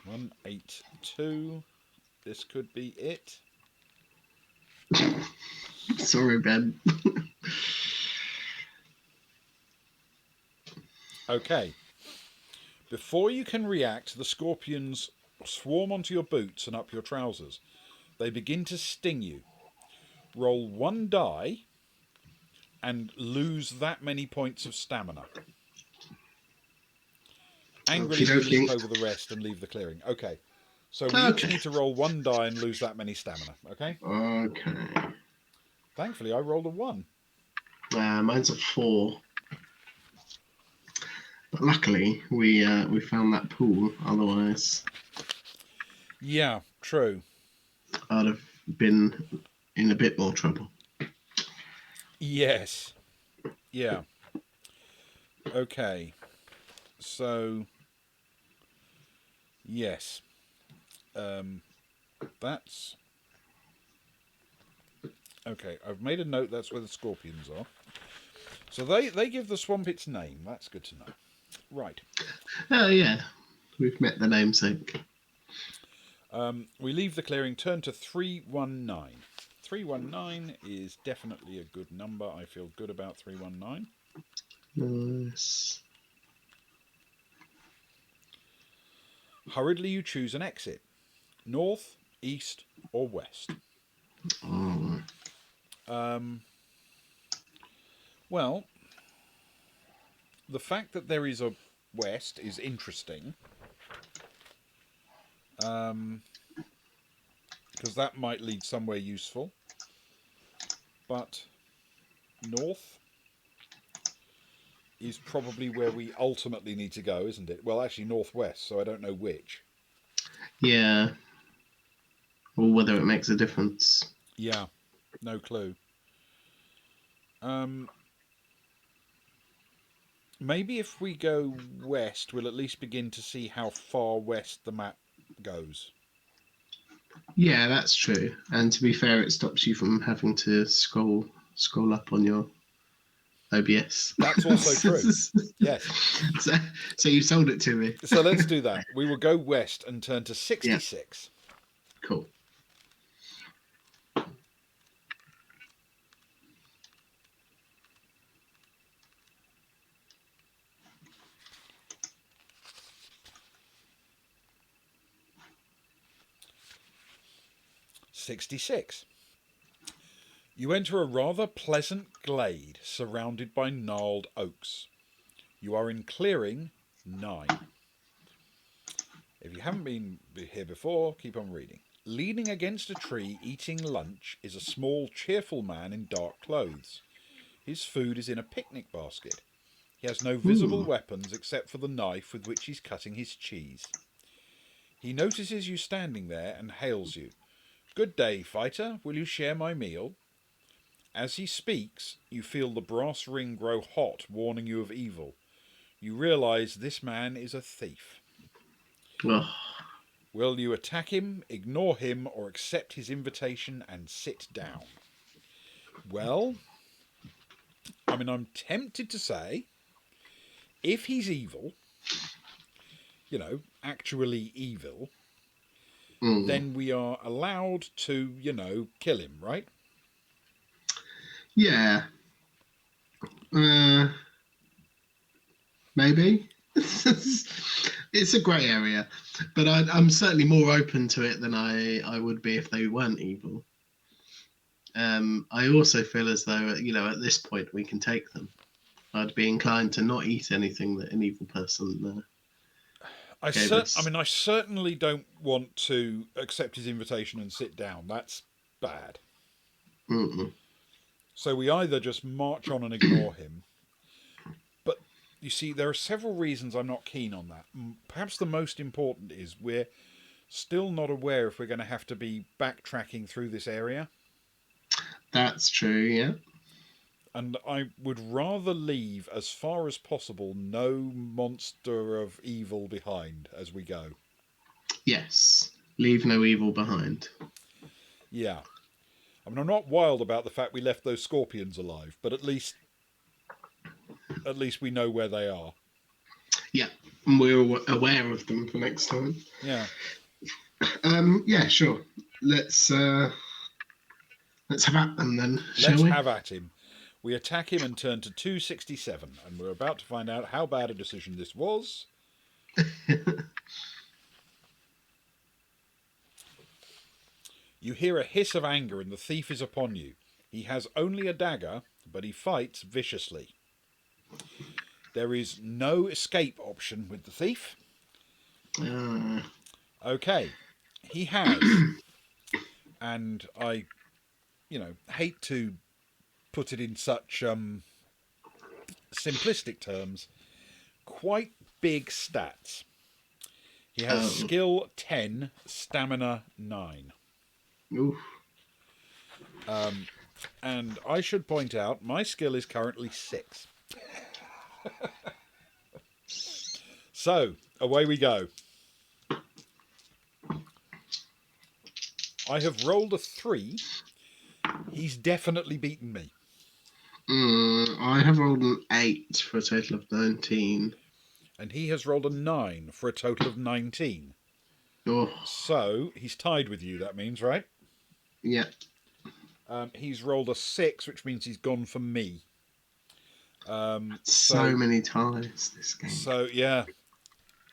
182. This could be it. Sorry, Ben. Okay. Before you can react, the scorpions swarm onto your boots and up your trousers. They begin to sting you. Roll 1 die and lose that many points of stamina. Angrily, we leap over the rest and leave the clearing. Okay. So we each need to roll 1 die and lose that many stamina. Okay? Okay. Thankfully, I rolled a 1. Mine's a 4. But luckily, we found that pool. Otherwise, yeah, true. I'd have been in a bit more trouble. Yes. Yeah. Okay. So, yes. That's... Okay, I've made a note that's where the scorpions are. So they give the swamp its name. That's good to know. Right. Oh, yeah. We've met the namesake. We leave the clearing, turn to 319. 319 is definitely a good number. I feel good about 319. Nice. Hurriedly, you choose an exit. North, east, or west. Oh. Well, the fact that there is a west is interesting. Because that might lead somewhere useful. But north is probably where we ultimately need to go, isn't it? Well, actually northwest, so I don't know which. Yeah. Or whether it makes a difference. Yeah, no clue. Maybe if we go west, we'll at least begin to see how far west the map goes. Yeah, that's true. And to be fair, it stops you from having to scroll up on your OBS. That's also true. Yes. so, so you sold it to me. So let's do that. We will go west and turn to Yeah, 66. cool. You enter a rather pleasant glade surrounded by gnarled oaks. You are in clearing 9. If you haven't been here before, keep on reading. Leaning against a tree eating lunch is a small, cheerful man in dark clothes. His food is in a picnic basket. He has no visible Ooh. weapons except for the knife with which he's cutting his cheese. He notices you standing there and hails you. "Good day, fighter. Will you share my meal?" As he speaks, you feel the brass ring grow hot, warning you of evil. You realise this man is a thief. Oh, Will you attack him, ignore him, or accept his invitation and sit down? Well, I'm tempted to say, if he's evil, actually evil, mm. then we are allowed to, kill him, right? Yeah. Uh, maybe. It's a grey area, but I'm certainly more open to it than I would be if they weren't evil. I also feel as though, at this point we can take them. I'd be inclined to not eat anything that an evil person gave us. I certainly don't want to accept his invitation and sit down. That's bad. Mm-mm. So we either just march on and ignore him. But you see, there are several reasons I'm not keen on that. Perhaps the most important is we're still not aware if we're going to have to be backtracking through this area. That's true, yeah. And I would rather leave as far as possible no monster of evil behind as we go. Yes. Leave no evil behind. Yeah. I'm not wild about the fact we left those scorpions alive, but at least we know where they are. Yeah. And we're aware of them for next time. Yeah. Yeah, sure. Let's have at them then, shall Let's we? have at him. We attack him and turn to 267, and we're about to find out how bad a decision this was. You hear a hiss of anger and the thief is upon you. He has only a dagger, but he fights viciously. There is no escape option with the thief. Okay. He has, and I, hate to put it in such simplistic terms, quite big stats. He has skill 10, stamina 9. Oof. And I should point out, my skill is currently 6. So, away we go. I have rolled a 3. He's definitely beaten me. I have rolled an 8 for a total of 19. And he has rolled a 9 for a total of 19. Oh. So, he's tied with you, that means, right? Yeah. He's rolled a 6, which means he's gone for me. So many ties this game. So, yeah.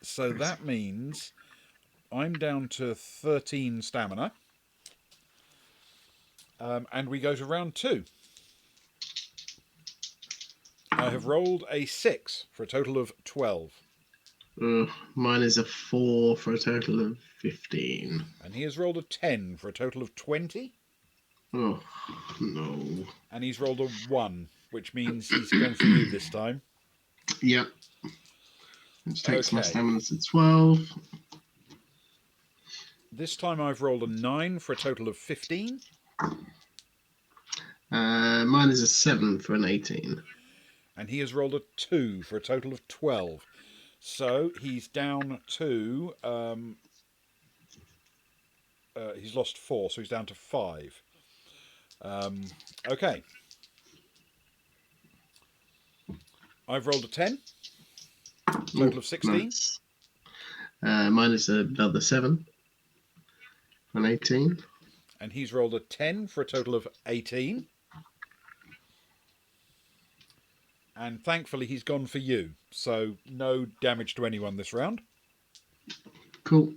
So that means I'm down to 13 stamina. And we go to round 2. I have rolled a 6 for a total of 12. Mine is a 4 for a total of 15. And he has rolled a 10 for a total of 20. Oh, no. And he's rolled a 1, which means he's gone for you this time. Yep. Which takes my stamina to 12. This time I've rolled a 9 for a total of 15. Mine is a 7 for an 18. And he has rolled a 2 for a total of 12. So he's down to He's lost 4, so he's down to 5. Okay. I've rolled a 10. Total of 16. Nice. Mine is another 7. An 18. And he's rolled a 10 for a total of 18. And thankfully he's gone for you. So no damage to anyone this round. Cool.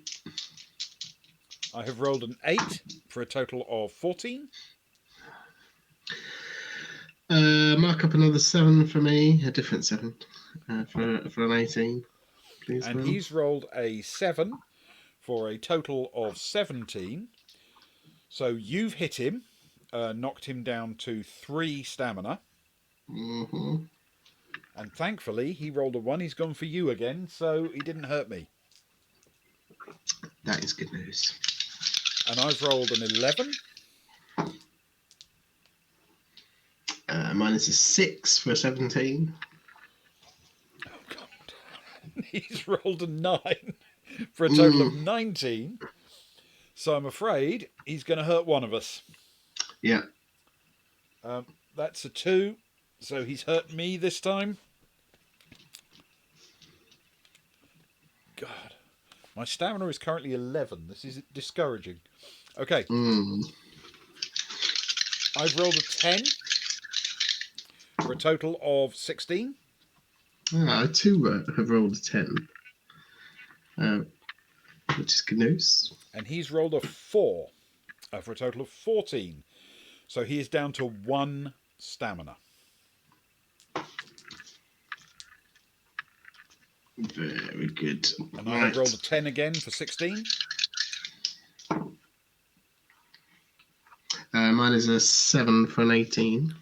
I have rolled an 8 for a total of 14. Mark up another 7 for me. A different 7 for an 18. Please. And he's rolled a 7 for a total of 17. So you've hit him, knocked him down to 3 stamina. Mm-hmm. And thankfully, he rolled a 1. He's gone for you again, so he didn't hurt me. That is good news. And I've rolled an 11. Mine is a 6 for a 17. Oh, God. He's rolled a 9 for a total of 19. So I'm afraid he's going to hurt one of us. Yeah. That's a 2. So he's hurt me this time. God. My stamina is currently 11. This is discouraging. Okay. I've rolled a 10 for a total of 16. I too have rolled a 10, which is good news. And he's rolled a 4 for a total of 14. So he is down to 1 stamina. Very good. And I have rolled a 10 again for 16. Mine is a 7 for an 18.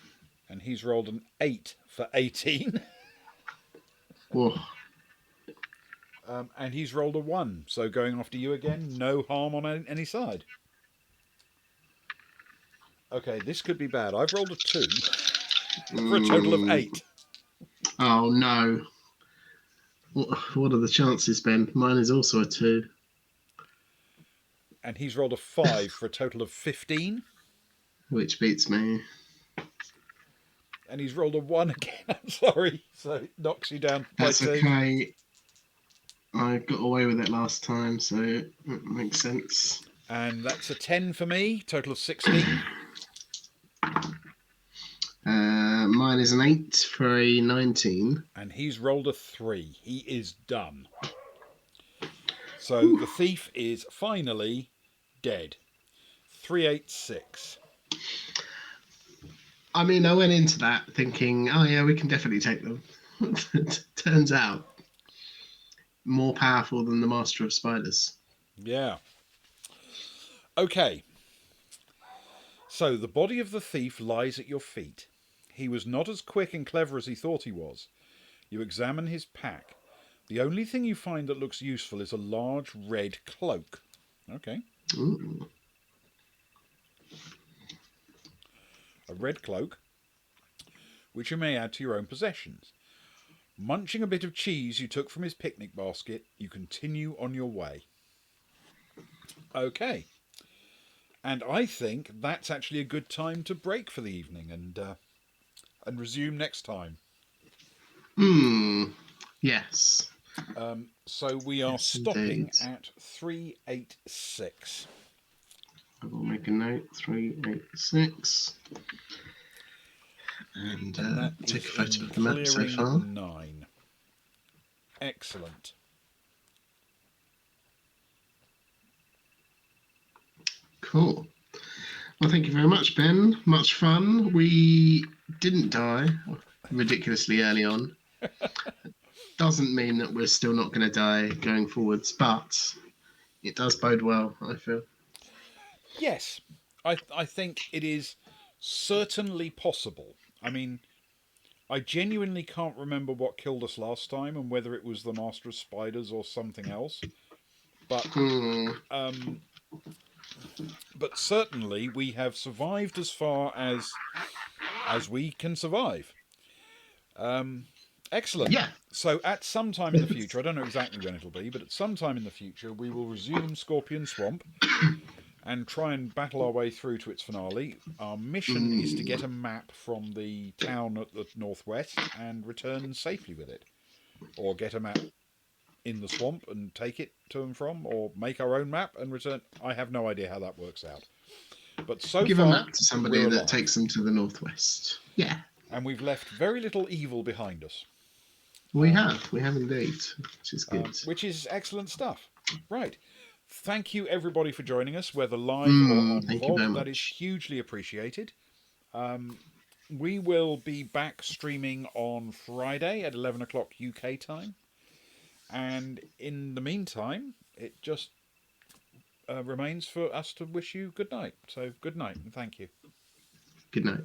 And he's rolled an 8 for 18. Whoa. And he's rolled a 1. So going after you again, no harm on any side. Okay, this could be bad. I've rolled a 2 for a total of 8. Oh, no. What are the chances, Ben? Mine is also a 2. And he's rolled a 5 for a total of 15. Which beats me. And he's rolled a 1 again. I'm sorry. So it knocks you down by That's 2. okay. I got away with it last time, so it makes sense. And that's a 10 for me. Total of 16. Mine is an 8 for a 19. And he's rolled a 3. He is done. So the thief is finally dead. 386. I mean, I went into that thinking, oh yeah, we can definitely take them. Turns out, more powerful than the Master of Spiders. Yeah. Okay. So the body of the thief lies at your feet. He was not as quick and clever as he thought he was. You examine his pack. The only thing you find that looks useful is a large red cloak. Okay. Ooh. A red cloak, which you may add to your own possessions. Munching a bit of cheese you took from his picnic basket, you continue on your way. Okay. And I think that's actually a good time to break for the evening and resume next time. Yes. So we are stopping indeed. at 386. I will make a note. 386. And take a photo of the map so far. 9. Excellent. Cool. Well, thank you very much, Ben. Much fun. We didn't die ridiculously early on. Doesn't mean that we're still not going to die going forwards, but it does bode well, I feel. Yes, I think it is certainly possible. I mean, I genuinely can't remember what killed us last time and whether it was the Master of Spiders or something else. But but certainly we have survived as far as we can survive. Excellent. Yeah. So at some time in the future, I don't know exactly when it'll be, but at some time in the future, we will resume Scorpion Swamp. and try and battle our way through to its finale. Our mission is to get a map from the town at the northwest and return safely with it, or get a map in the swamp and take it to and from, or make our own map and return. I have no idea how that works out. But so Give far, a map to somebody we're that alive. takes them to the northwest. Yeah, And we've left very little evil behind us, we have indeed, which is good. which is excellent stuff. Right. Thank you, everybody, for joining us, whether live or on Thank you very VOD. That is much. hugely appreciated. We will be back streaming on Friday at 11 o'clock UK time. And in the meantime, it just remains for us to wish you good night. So, good night and thank you. Good night.